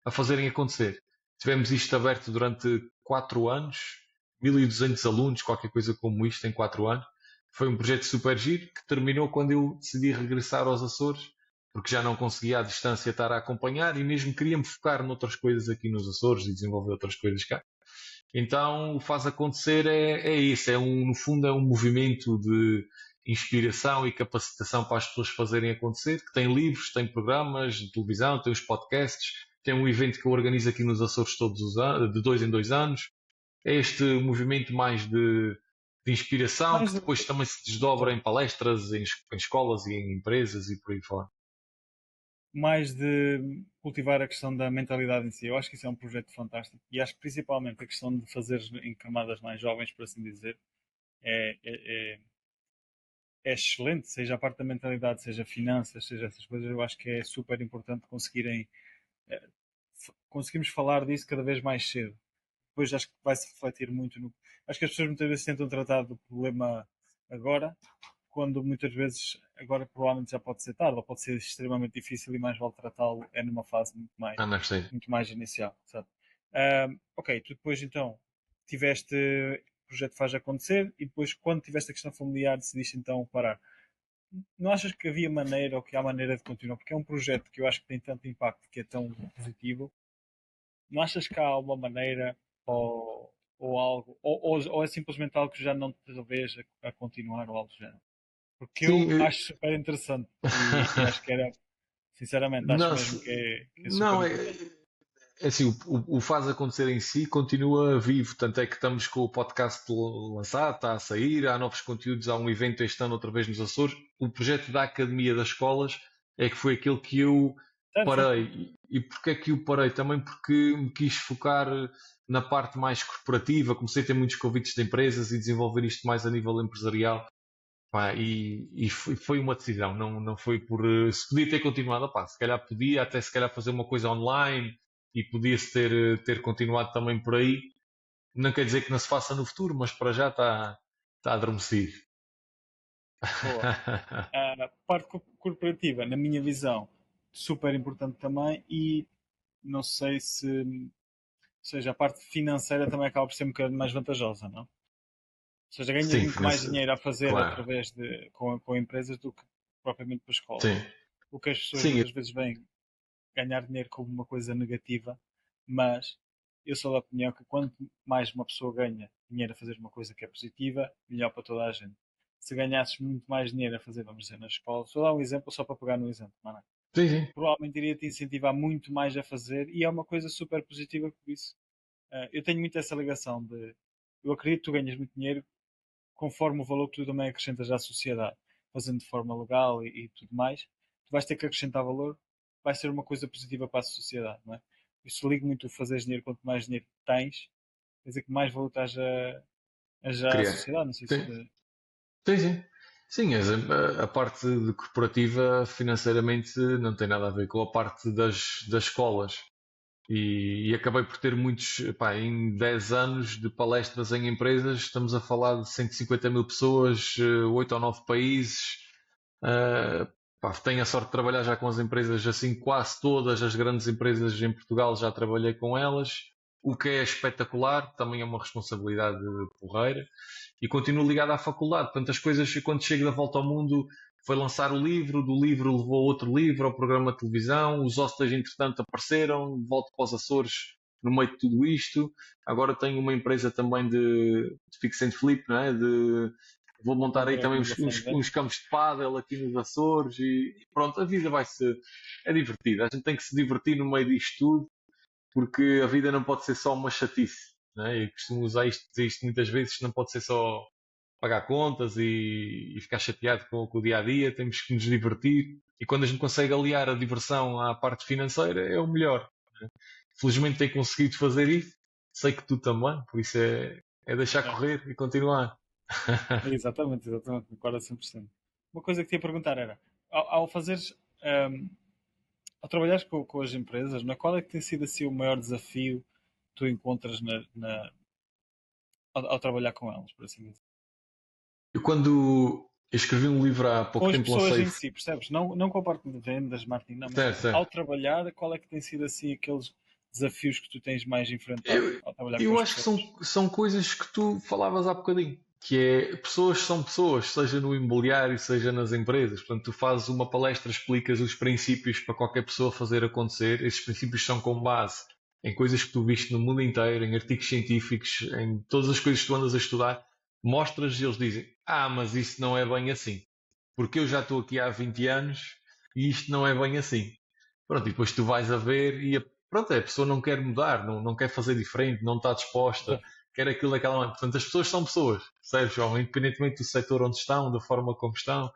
a fazerem acontecer. Tivemos isto aberto durante 4 anos, 1200 alunos, qualquer coisa como isto, em 4 anos. Foi um projeto super giro que terminou quando eu decidi regressar aos Açores, porque já não conseguia à distância estar a acompanhar e mesmo queria-me focar noutras coisas aqui nos Açores e desenvolver outras coisas cá. Então, o Faz Acontecer é isso, no fundo é um movimento de inspiração e capacitação para as pessoas fazerem acontecer, que tem livros, tem programas de televisão, tem os podcasts, tem um evento que eu organizo aqui nos Açores todos os anos, de 2 em 2 anos. É este movimento mais de inspiração, que Mais, depois também se desdobra exato. em palestras, em escolas e em empresas e por aí fora. mais de cultivar a questão da mentalidade em si. Eu acho que isso é um projeto fantástico e acho que principalmente a questão de fazer em camadas mais jovens, por assim dizer, é, é, é- é excelente, seja a parte da mentalidade, seja finanças, seja essas coisas. Eu acho que é super importante conseguirem eh, conseguimos falar disso cada vez mais cedo. Depois acho que vai se refletir muito no. Acho que as pessoas muitas vezes tentam tratar do problema agora, quando muitas vezes agora provavelmente já pode ser tarde, ou pode ser extremamente difícil e mais vale tratá-lo é numa fase Não é preciso. muito mais inicial, sabe? Ok, tu depois então tiveste o projeto faz acontecer e depois quando tiveste a questão familiar decidiste então parar. Não achas que havia maneira ou que há maneira de continuar? Porque é um projeto que eu acho que tem tanto impacto, que é tão positivo. Não achas que há uma maneira ou algo, ou é simplesmente algo que já não te revês a continuar ou algo do género? Porque Sim, eu acho super interessante e acho que era, sinceramente, acho não, mesmo que é super não é, importante. é assim, o faz acontecer em si continua vivo, tanto é que estamos com o podcast lançado, está a sair, há novos conteúdos, há um evento este ano outra vez nos Açores. O projeto da Academia das Escolas é que foi aquele que eu Certo, certo. parei. E porquê é que eu parei? Também porque me quis focar na parte mais corporativa, comecei a ter muitos convites de empresas e desenvolver isto mais a nível empresarial. Pá, e foi uma decisão, não foi por. Se podia ter continuado, pá, se calhar podia, até se calhar fazer uma coisa online e podia-se ter continuado também por aí. Não quer dizer que não se faça no futuro, mas para já está adormecido. Boa. A parte corporativa, na minha visão, super importante também e não sei se, ou seja, a parte financeira também acaba por ser um bocadinho mais vantajosa, não? Ou seja, ganhas Sim, muito mais dinheiro a fazer claro. através com empresas do que propriamente para escolas. Sim, O que as pessoas sim, muitas vezes veem ganhar dinheiro como uma coisa negativa, mas eu sou da opinião que quanto mais uma pessoa ganha dinheiro a fazer uma coisa que é positiva, melhor para toda a gente. Se ganhasses muito mais dinheiro a fazer, vamos dizer, na escola, só dar um exemplo, só para pegar no exemplo, mano, sim, sim. provavelmente iria te incentivar muito mais a fazer e é uma coisa super positiva por isso. Eu tenho muito essa ligação de eu acredito que tu ganhas muito dinheiro conforme o valor que tu também acrescentas à sociedade, fazendo de forma legal e tudo mais, tu vais ter que acrescentar valor, vai ser uma coisa positiva para a sociedade, não é? Isso liga muito o fazer dinheiro, quanto mais dinheiro tens, quer dizer que mais valor estás a já à Criar. sociedade, não sei Sim, se... sim, sim. Sim, a parte de corporativa financeiramente não tem nada a ver com a parte das escolas. E acabei por ter muitos, pá, em 10 anos de palestras em empresas, estamos a falar de 150 mil pessoas, 8 ou 9 países. Pá, tenho a sorte de trabalhar já com as empresas, assim, quase todas as grandes empresas em Portugal já trabalhei com elas, o que é espetacular, também é uma responsabilidade porreira. E continuo ligado à faculdade, portanto, as coisas, quando chego da volta ao mundo, foi lançar o livro, do livro levou outro livro ao programa de televisão, os hostels entretanto apareceram, volto para os Açores no meio de tudo isto, agora tenho uma empresa também de fix and flip, não é? Vou montar aí Manter a também inovação de uns vendas. campos de pádel aqui nos Açores e pronto, a vida vai ser, é divertida, a gente tem que se divertir no meio disto tudo, porque a vida não pode ser só uma chatice, não é? Eu costumo usar dizer isto muitas vezes, não pode ser só pagar contas e ficar chateado com o dia a dia, temos que nos divertir. E quando a gente consegue aliar a diversão à parte financeira, é o melhor. Felizmente tenho conseguido fazer isso, sei que tu também, por isso é deixar É, correr e continuar. exatamente, concordo a 100%. Uma coisa que te ia perguntar era, ao fazeres, um, ao trabalhares com as empresas, não é? Qual é que tem sido assim o maior desafio que tu encontras ao trabalhar com elas, por assim dizer? Eu quando escrevi um livro há Com pouco as tempo, pessoas lancei. em si, percebes? Não com a parte de vendas, marketing, não, mas Certo, ao certo. trabalhar, qual é que tem sido assim aqueles desafios que tu tens mais enfrentado Eu, ao trabalhar com eu as acho que pessoas? são coisas que tu falavas há bocadinho, que é pessoas são pessoas, seja no imobiliário, seja nas empresas. Portanto, tu fazes uma palestra, explicas os princípios para qualquer pessoa fazer acontecer. Esses princípios são com base em coisas que tu viste no mundo inteiro, em artigos científicos, em todas as coisas que tu andas a estudar. Mostras e eles dizem: Ah, mas isso não é bem assim. Porque eu já estou aqui há 20 anos e isto não é bem assim. Pronto, e depois tu vais a ver e pronto, a pessoa não quer mudar, não quer fazer diferente, não está disposta, quer aquilo daquela maneira. Portanto, as pessoas são pessoas, percebes, João? Independentemente do setor onde estão, da forma como estão.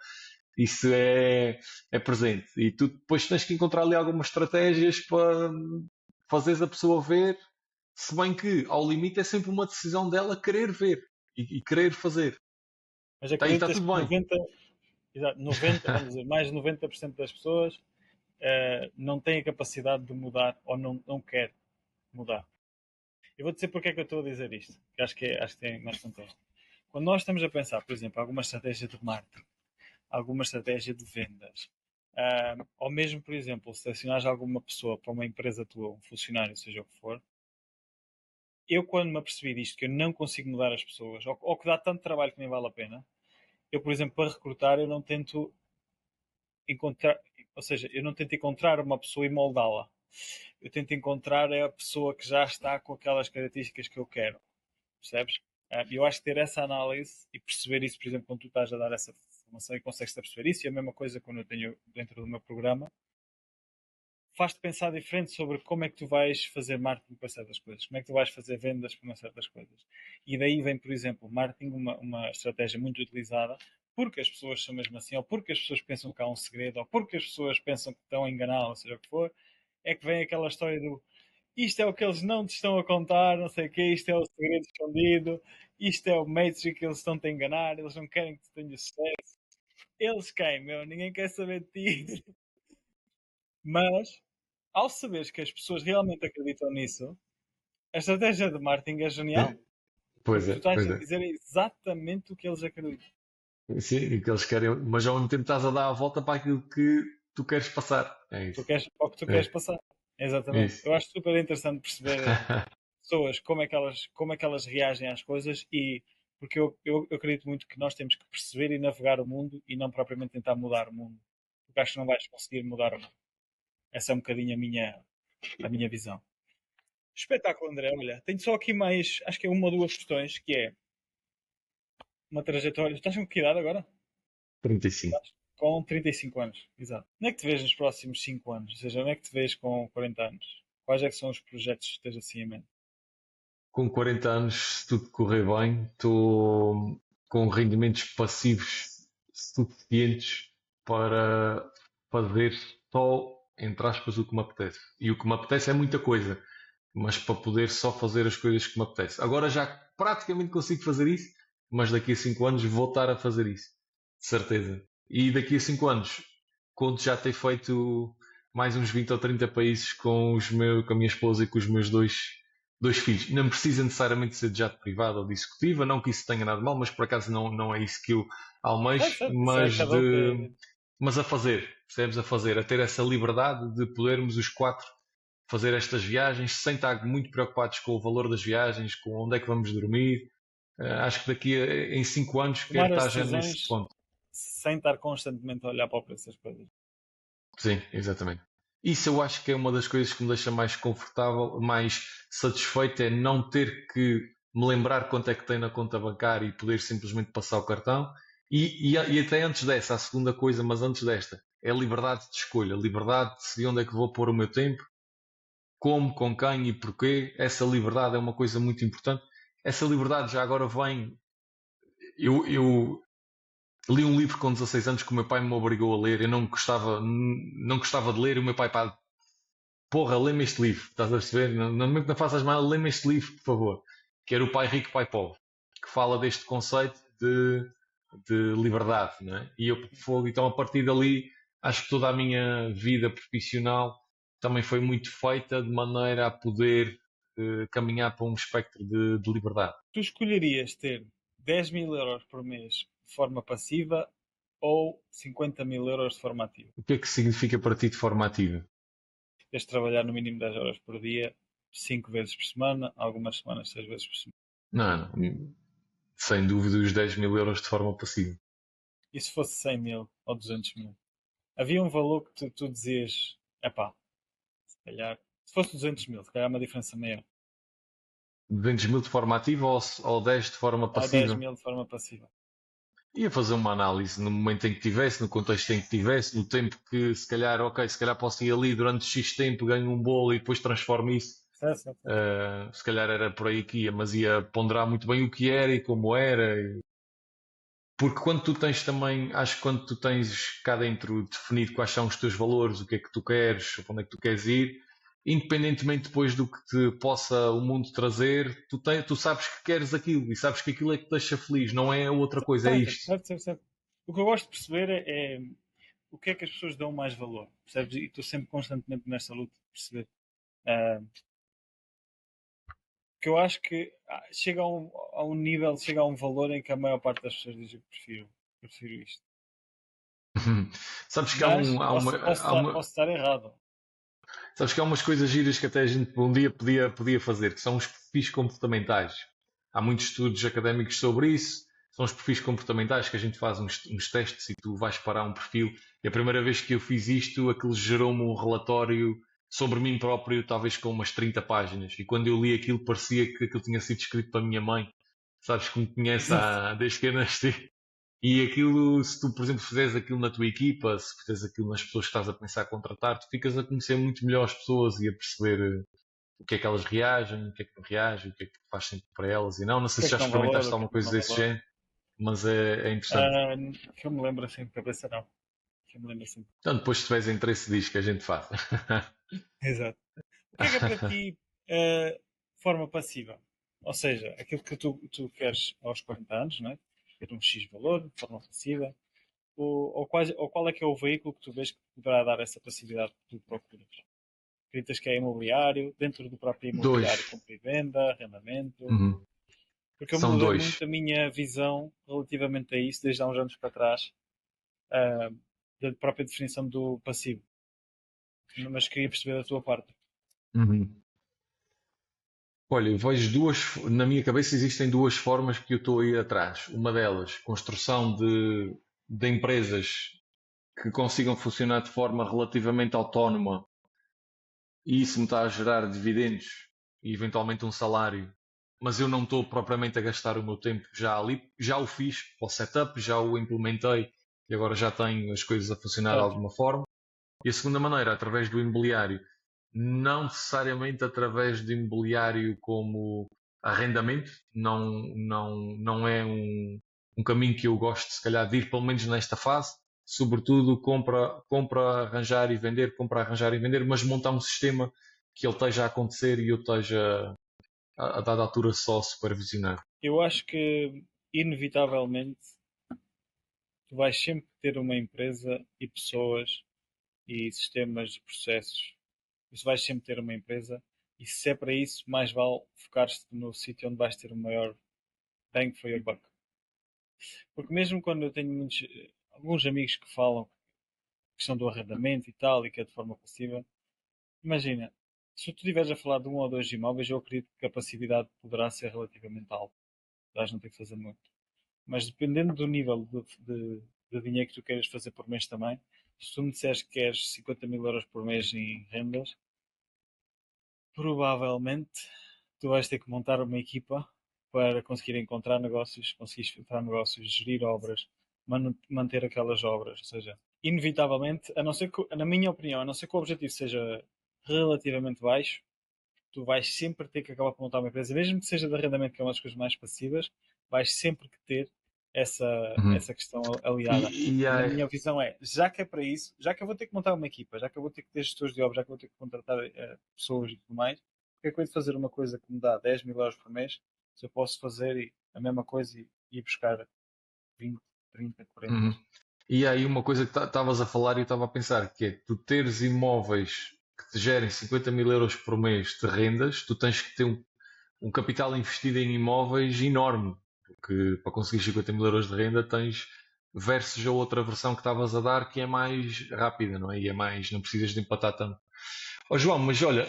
Isso é presente. E tu depois tens que encontrar ali algumas estratégias para fazeres a pessoa ver, se bem que ao limite é sempre uma decisão dela querer ver e querer fazer. Mas Tá aí está acreditas tudo que bem. 90, vamos dizer, mais de 90% das pessoas não têm a capacidade de mudar ou não quer mudar. Eu vou dizer porque é que eu estou a dizer isto, que acho que tem mais contexto. Quando nós estamos a pensar, por exemplo, alguma estratégia de marketing, alguma estratégia de vendas, ou mesmo, por exemplo, selecionares alguma pessoa para uma empresa tua, um funcionário, seja o que for, eu quando me apercebi disto, que eu não consigo mudar as pessoas, ou que dá tanto trabalho que nem vale a pena, eu, por exemplo, para recrutar, eu não tento encontrar, ou seja, eu não tento encontrar uma pessoa e moldá-la. Eu tento encontrar a pessoa que já está com aquelas características que eu quero. Percebes? Eu acho que ter essa análise e perceber isso, por exemplo, quando tu estás a dar essa formação e consegues perceber isso, e a mesma coisa quando eu tenho dentro do meu programa, faz-te pensar diferente sobre como é que tu vais fazer marketing para certas coisas, como é que tu vais fazer vendas para certas coisas. E daí vem, por exemplo, marketing, uma estratégia muito utilizada, porque as pessoas são mesmo assim, ou porque as pessoas pensam que há um segredo, ou porque as pessoas pensam que estão a enganar, ou seja o que for, é que vem aquela história do isto é o que eles não te estão a contar, não sei o quê, isto é o segredo escondido, isto é o Matrix que eles estão-te a enganar, eles não querem que tu tenhas sucesso. Eles quem, meu? Ninguém quer saber de ti. Mas, ao saberes que as pessoas realmente acreditam nisso, a estratégia de marketing é genial. Pois Porque é, tu estás pois a é. dizer exatamente o que eles acreditam. Sim, o que eles querem, mas ao mesmo tempo estás a dar a volta para aquilo que tu queres passar. É Tu isso. queres, ao que tu queres É, passar. Exatamente. isso. Eu acho super interessante perceber pessoas como é que elas reagem às coisas e porque eu acredito muito que nós temos que perceber e navegar o mundo e não propriamente tentar mudar o mundo. Porque acho que não vais conseguir mudar o mundo. Essa é um bocadinho a minha visão. Espetáculo, André. Olha, tenho só aqui mais, acho que é uma ou duas questões, que é uma trajetória. Estás com que idade agora? 35. Com 35 anos, exato. Onde é que te vês nos próximos 5 anos? Ou seja, onde é que te vês com 40 anos? Quais é que são os projetos que tens assim em mente? Com 40 anos, se tudo correr bem, estou com rendimentos passivos suficientes para fazer só, entre aspas, o que me apetece. E o que me apetece é muita coisa, mas para poder só fazer as coisas que me apetece. Agora já praticamente consigo fazer isso, mas daqui a 5 anos vou estar a fazer isso, de certeza. E daqui a 5 anos conto já ter feito mais uns 20 ou 30 países com a minha esposa e com os meus dois filhos. Não precisa necessariamente ser de jato privado ou de executiva, não que isso tenha nada de mal, mas por acaso não é isso que eu Certo, almejo, certo, isso é cada um tem. mas a fazer, percebes? A fazer, a ter essa liberdade de podermos os quatro fazer estas viagens sem estar muito preocupados com o valor das viagens, com onde é que vamos dormir. Acho que em 5 anos quero Tomar as estar já nesse decisões ponto. sem estar constantemente a olhar para o preço das coisas. Sim, exatamente. Isso eu acho que é uma das coisas que me deixa mais confortável, mais satisfeito, é não ter que me lembrar quanto é que tem na conta bancária e poder simplesmente passar o cartão. E até antes dessa, a segunda coisa, mas antes desta, é a liberdade de escolha, a liberdade de decidir onde é que vou pôr o meu tempo, como, com quem e porquê. Essa liberdade é uma coisa muito importante. Essa liberdade já agora vem. Eu li um livro com 16 anos que o meu pai me obrigou a ler. Eu não gostava de ler. O meu pai, pá, porra, lê-me este livro. Estás a perceber? No momento que não faças mal, lê-me este livro, por favor. Que era O Pai Rico, Pai Pobre. Que fala deste conceito de liberdade, não é? E eu, fogo, então a partir dali, acho que toda a minha vida profissional também foi muito feita de maneira a poder caminhar para um espectro de liberdade. Tu escolherias ter 10 mil euros por mês de forma passiva ou 50 mil euros de forma ativa? O que é que significa para ti de forma ativa? Tens de trabalhar no mínimo 10 horas por dia, 5 vezes por semana, algumas semanas 6 vezes por semana. Não, sem dúvida os 10 mil euros de forma passiva. E se fosse 100 mil ou 200 mil? Havia um valor que tu dizias, epá, se calhar, se fosse 200 mil, se calhar é uma diferença maior. 200 mil de forma ativa ou 10 de forma Ou 10 passiva? mil de forma passiva. Ia fazer uma análise no momento em que tivesse, no contexto em que tivesse, no tempo que se calhar, ok, se calhar posso ir ali durante X tempo, ganho um bolo e depois transformo isso. Certo, certo, certo. Se calhar era por aí que ia, mas ia ponderar muito bem o que era e como era. Porque quando tu tens também, acho que quando tu tens cá dentro definido quais são os teus valores, o que é que tu queres, para onde é que tu queres ir, independentemente depois do que te possa o mundo trazer, tu sabes que queres aquilo e sabes que aquilo é que te deixa feliz, não é outra coisa, é Certo, isto. certo, certo, certo. O que eu gosto de perceber é o que é que as pessoas dão mais valor, percebes? E estou sempre constantemente nessa luta de perceber. Ah, que eu acho que chega a um nível, chega a um valor em que a maior parte das pessoas diz eu prefiro isto. Sabes que Mas há uma, posso, há estar, uma, posso estar errado. Sabes que há umas coisas giras que até a gente um dia podia fazer, que são os perfis comportamentais. Há muitos estudos académicos sobre isso. São os perfis comportamentais que a gente faz uns testes e tu vais parar um perfil. E a primeira vez que eu fiz isto, aquilo gerou-me um relatório sobre mim próprio, talvez com umas 30 páginas. E quando eu li aquilo, parecia que aquilo tinha sido escrito para a minha mãe. Sabes que me conhece Exato. desde que eu nasci. E aquilo, se tu, por exemplo, fizeres aquilo na tua equipa, se fizeres aquilo nas pessoas que estás a pensar contratar, tu ficas a conhecer muito melhor as pessoas e a perceber o que é que elas reagem, o que é que não reagem, o que é que faz sentido para elas e não. Não O sei que é se já que dão valor, experimentaste o que é alguma que não coisa dão desse valor. género, mas é interessante. Que eu me lembro assim de cabeça, não. Que eu me lembro assim. Então, depois, se tiveres interesse, diz que a gente faz. Exato. O que é para ti eh, forma passiva? Ou seja, aquilo que tu queres aos 40 anos, não é? Ter um X valor, de forma passiva, ou qual é que é o veículo que tu vês que poderá dar essa passividade que tu procuras? Acreditas que é imobiliário, dentro do próprio imobiliário, Dois. compra e venda, arrendamento? Uhum. Porque eu São mudei dois. muito a minha visão relativamente a isso desde há uns anos para trás, ah, da própria definição do passivo. Mas queria perceber da tua parte. Uhum. Olha, eu vejo na minha cabeça existem duas formas que eu estou a ir atrás. Uma delas, construção de empresas que consigam funcionar de forma relativamente autónoma e isso me está a gerar dividendos e eventualmente um salário, mas eu não estou propriamente a gastar o meu tempo já ali, já o fiz para o setup, já o implementei e agora já tenho as coisas a funcionar de Certo. alguma forma. E a segunda maneira, através do imobiliário, não necessariamente através de imobiliário como arrendamento, não é um caminho que eu gosto, se calhar, de ir, pelo menos nesta fase. Sobretudo, compra, arranjar e vender, compra, arranjar e vender, mas montar um sistema que ele esteja a acontecer e eu esteja a dada altura só a supervisionar. Eu acho que, inevitavelmente, tu vais sempre ter uma empresa e pessoas e sistemas de processos. Isso vais sempre ter uma empresa. E se é para isso, mais vale focar-te no sítio onde vais ter o maior bang for your buck. Porque mesmo quando eu tenho alguns amigos que falam que são do arrendamento e tal, e que é de forma passiva, imagina, se tu estiveres a falar de um ou dois imóveis, eu acredito que a passividade poderá ser relativamente alta. Vais não ter que fazer muito. Mas dependendo do nível de dinheiro que tu queiras fazer por mês também, se tu me disseres que queres 50 mil euros por mês em rendas, provavelmente tu vais ter que montar uma equipa para conseguir encontrar negócios, conseguir filtrar negócios, gerir obras, manter aquelas obras. Ou seja, inevitavelmente, a não ser que, na minha opinião, a não ser que o objetivo seja relativamente baixo, tu vais sempre ter que acabar por montar uma empresa, mesmo que seja de arrendamento, que é uma das coisas mais passivas, vais sempre que ter Uhum. essa questão aliada. E E na há, minha visão é, já que é para isso, já que eu vou ter que montar uma equipa, já que eu vou ter que ter gestores de obras, já que eu vou ter que contratar pessoas e tudo mais, porque é que eu hei de fazer uma coisa que me dá 10 mil euros por mês, se eu posso fazer a mesma coisa e ir buscar 20, 30, 40? uhum. E há aí uma coisa que estavas a falar e eu estava a pensar, que é tu teres imóveis que te gerem 50 mil euros por mês de rendas, tu tens que ter um capital investido em imóveis enorme, porque para conseguir 50 mil euros de renda tens versus a outra versão que estavas a dar que é mais rápida, não é? E é mais, não precisas de empatar tanto. Ó João, mas olha,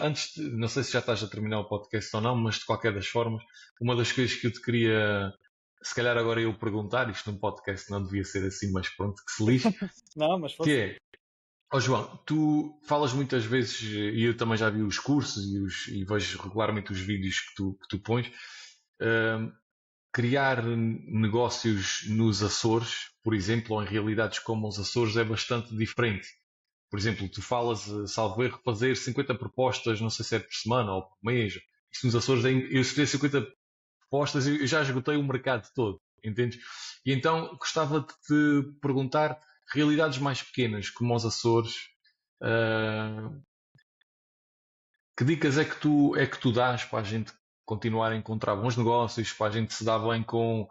não sei se já estás a terminar o podcast ou não, mas de qualquer das formas, uma das coisas que eu te queria, se calhar agora eu perguntar, isto num podcast não devia ser assim, mas pronto, que se lixe, Não, mas que força. é, ó João, tu falas muitas vezes, e eu também já vi os cursos e vejo regularmente os vídeos que tu pões, hum, criar negócios nos Açores, por exemplo, ou em realidades como os Açores, é bastante diferente. Por exemplo, tu falas, salvo erro, fazer 50 propostas, não sei se é por semana ou por mês. Isto nos Açores, eu se fizer 50 propostas, eu já esgotei o mercado todo. entendes? E então gostava de te perguntar, realidades mais pequenas, como os Açores, ah, que dicas é que tu dás para a gente continuar a encontrar bons negócios, para a gente se dar bem com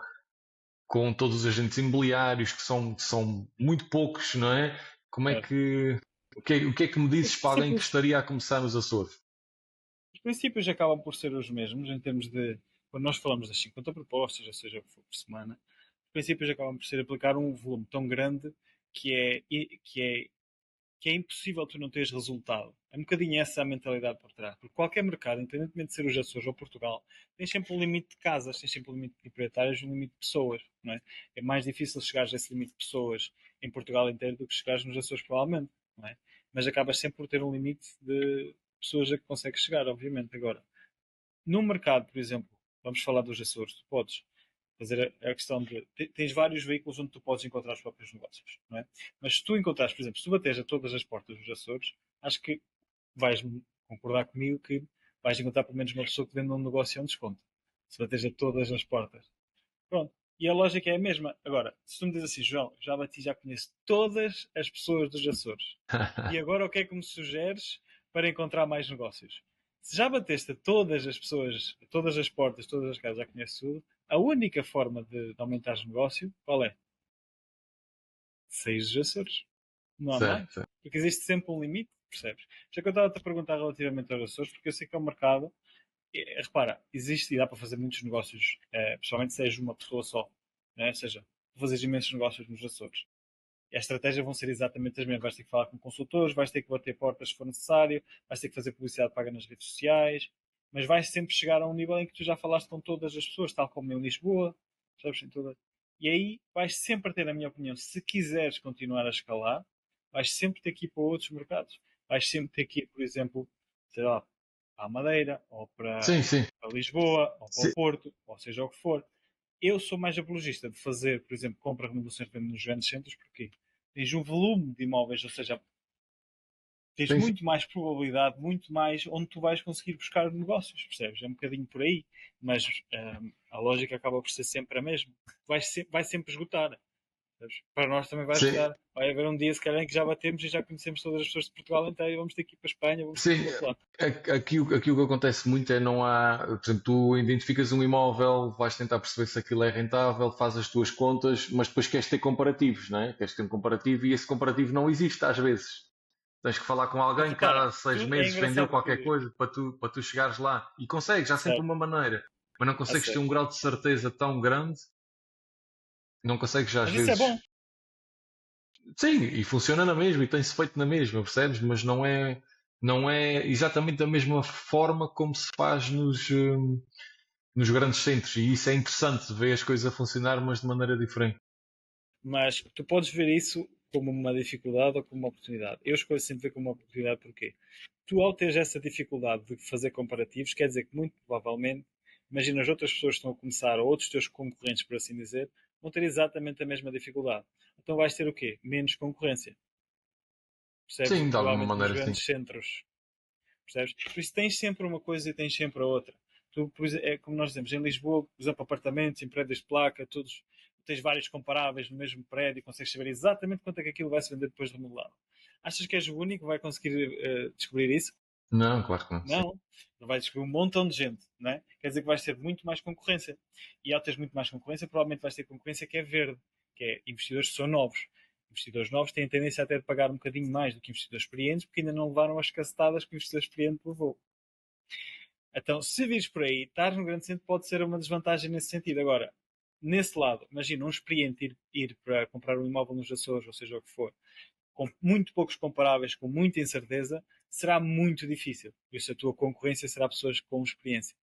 todos os agentes imobiliários, que são muito poucos, não é? Como é Certo. que, o que é que me dizes Os para alguém que princípios, estaria a começar nos Açores? os princípios acabam por ser os mesmos em termos de, quando nós falamos das 50 propostas, ou seja, o que for por semana, os princípios acabam por ser aplicar um volume tão grande que é, que é, que é impossível tu não teres resultado. É um bocadinho essa a mentalidade por trás. Porque qualquer mercado, independentemente de ser os Açores ou Portugal, tem sempre um limite de casas, tem sempre um limite de proprietários e um limite de pessoas. Não é? É mais difícil chegares a esse limite de pessoas em Portugal inteiro do que chegares nos Açores, provavelmente. Não é? Mas acabas sempre por ter um limite de pessoas a que consegues chegar, obviamente. Agora, no mercado, por exemplo, vamos falar dos Açores, tu podes fazer a questão de. Tens vários veículos onde tu podes encontrar os próprios negócios, não é? Mas se tu encontrares, por exemplo, se tu bateres a todas as portas dos Açores, acho que vais concordar comigo que vais encontrar pelo menos uma pessoa que venda um negócio a um desconto. Se bateres a todas as portas. Pronto. E a lógica é a mesma. Agora, se tu me dizes assim, João, já bati, já conheço todas as pessoas dos Açores. E agora o que é que me sugeres para encontrar mais negócios? Se já bateste a todas as pessoas, a todas as portas, todas as casas, já conheces tudo, a única forma de aumentar o negócio, qual é? Sair dos Açores. Não há Certo, mais. certo. Porque existe sempre um limite, percebes? Já que eu estava-te a perguntar relativamente aos Açores, porque eu sei que é um mercado. Repara, existe e dá para fazer muitos negócios, principalmente se és uma pessoa só. Né? Ou seja, fazer imensos negócios nos Açores. E a estratégia vão ser exatamente as mesmas. Vais ter que falar com consultores, vais ter que bater portas se for necessário, vais ter que fazer publicidade paga nas redes sociais, mas vais sempre chegar a um nível em que tu já falaste com todas as pessoas, tal como em Lisboa, sabes? Em toda... E aí vais sempre ter, na minha opinião, se quiseres continuar a escalar, vais sempre ter que ir para outros mercados. Vais sempre ter que ir, por exemplo, sei lá, para a Madeira, ou Sim, sim. para Lisboa, ou para o Sim, Porto, ou seja o que for. Eu sou mais apologista de fazer, por exemplo, compra e remodelações de venda nos grandes centros, porque tens um volume de imóveis, ou seja, tens sim, sim. muito mais probabilidade, muito mais onde tu vais conseguir buscar negócios, percebes? É um bocadinho por aí, mas a lógica acaba por ser sempre a mesma. Vai sempre esgotar. Percebes? Para nós também vai Sim, esgotar. Vai haver um dia, se calhar, em que já batemos e já conhecemos todas as pessoas de Portugal inteiro e vamos ter que ir para a Espanha, vamos ter que sim. ir para o lado. Aqui o que acontece muito é não há. Por exemplo, tu identificas um imóvel, vais tentar perceber se aquilo é rentável, fazes as tuas contas, mas depois queres ter comparativos, não é? Queres ter um comparativo e esse comparativo não existe às vezes. Tens que falar com Mas alguém repara, cada seis é meses vendeu engraçado qualquer que. coisa para tu chegares lá. E consegues, há sempre Certo, uma maneira. Mas não a consegues ter sério. um grau de certeza tão grande, não consegues às Mas isso é vezes. bom. Sim, e funciona na mesma e tem-se feito na mesma, percebes? Mas não é exatamente da mesma forma como se faz nos grandes centros. E isso é interessante, ver as coisas a funcionar, mas de maneira diferente. Mas tu podes ver isso como uma dificuldade ou como uma oportunidade. Eu escolho sempre ver como uma oportunidade porque tu, ao teres essa dificuldade de fazer comparativos, quer dizer que muito provavelmente, imagina as outras pessoas que estão a começar, ou outros teus concorrentes, por assim dizer, vão ter exatamente a mesma dificuldade. Então vais ter o quê? Menos concorrência. Percebes? Sim, de alguma Provavelmente nos maneira, sim. grandes centros. Percebes? Por isso tens sempre uma coisa e tens sempre a outra. Tu, é como nós dizemos, em Lisboa, por exemplo, apartamentos, em prédios de placa, todos, tens vários comparáveis no mesmo prédio, consegues saber exatamente quanto é que aquilo vai se vender depois de remodelado. Achas que és o único que vai conseguir descobrir isso? Não, claro que não. Sim. Não. Não vais descobrir um montão de gente, não é? Quer dizer que vais ter muito mais concorrência. E ao teres muito mais concorrência, provavelmente vais ter concorrência que é verde, que é investidores que são novos. Investidores novos têm tendência até de pagar um bocadinho mais do que investidores experientes, porque ainda não levaram as cacetadas que o investidor experiente levou. Então, se vires por aí, estar no grande centro pode ser uma desvantagem nesse sentido. Agora, nesse lado, imagina um experiente ir para comprar um imóvel nos Açores, ou seja o que for, com muito poucos comparáveis, com muita incerteza, será muito difícil. Por isso a tua concorrência será pessoas com experiência.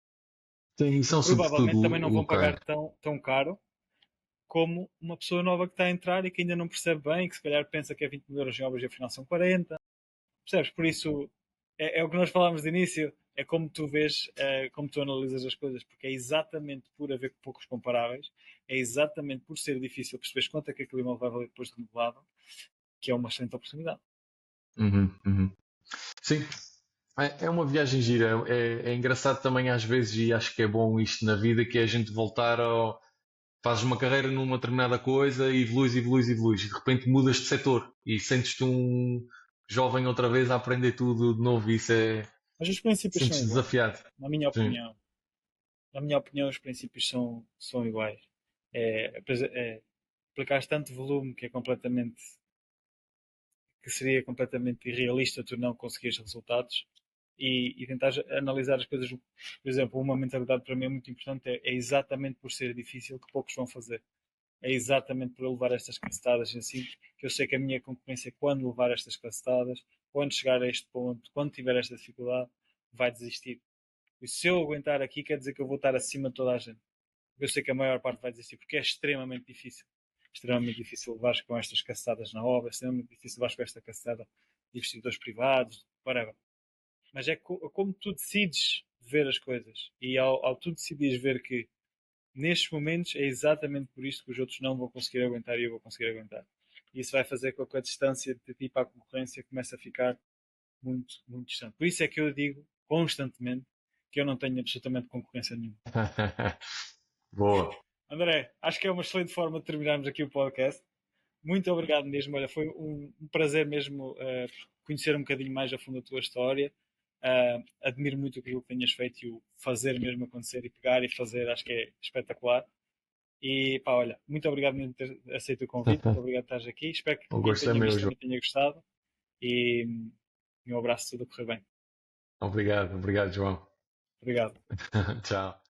Sim, e Que são provavelmente sobretudo também não vão locais. pagar tão caro como uma pessoa nova que está a entrar e que ainda não percebe bem, que se calhar pensa que é 20 mil euros em obras e afinal são 40. Percebes? Por isso, é o que nós falámos de início, é como tu vês, como tu analisas as coisas, porque é exatamente por haver poucos comparáveis, é exatamente por ser difícil perceber quanto é que aquele imóvel vai valer depois de remodelado, que é uma excelente oportunidade. Uhum, uhum. Sim, é uma viagem gira. É engraçado também às vezes, e acho que é bom isto na vida, que é a gente voltar fazes uma carreira numa determinada coisa e evoluís, evoluís, evoluís, e de repente mudas de setor e sentes-te um jovem outra vez a aprender tudo de novo e isso é, Mas os princípios são sentes-te iguais. desafiado. Na minha Sim. opinião. Na minha opinião, os princípios são iguais. Aplicar tanto volume que é completamente que seria completamente irrealista tu não conseguires resultados e tentar analisar as coisas. Por exemplo, uma mentalidade para mim é muito importante, é exatamente por ser difícil que poucos vão fazer. É exatamente por eu levar estas cacetadas assim, que eu sei que a minha concorrência, quando levar estas cacetadas, quando chegar a este ponto, quando tiver esta dificuldade, vai desistir. E se eu aguentar aqui, quer dizer que eu vou estar acima de toda a gente. Eu sei que a maior parte vai desistir, porque é extremamente difícil. Extremamente difícil levar com estas caçadas na obra, extremamente difícil levar com esta caçada de investidores privados, whatever. Mas é como tu decides ver as coisas. E ao tu decidires ver que nestes momentos é exatamente por isto que os outros não vão conseguir aguentar e eu vou conseguir aguentar. E isso vai fazer com que a distância de ti para a concorrência comece a ficar muito, muito distante. Por isso é que eu digo constantemente que eu não tenho absolutamente concorrência nenhuma. Boa. André, acho que é uma excelente forma de terminarmos aqui o podcast. Muito obrigado mesmo. Olha, foi um prazer mesmo conhecer um bocadinho mais a fundo a tua história. Admiro muito aquilo que tenhas feito e o fazer mesmo acontecer e pegar e fazer, acho que é espetacular. E pá, olha, muito obrigado por ter aceito o convite, muito obrigado por estares aqui. Espero que O quem gosto é tenha meu, visto João. também tenha gostado. E um abraço, tudo a correr bem. Obrigado, obrigado, João. Obrigado. Tchau.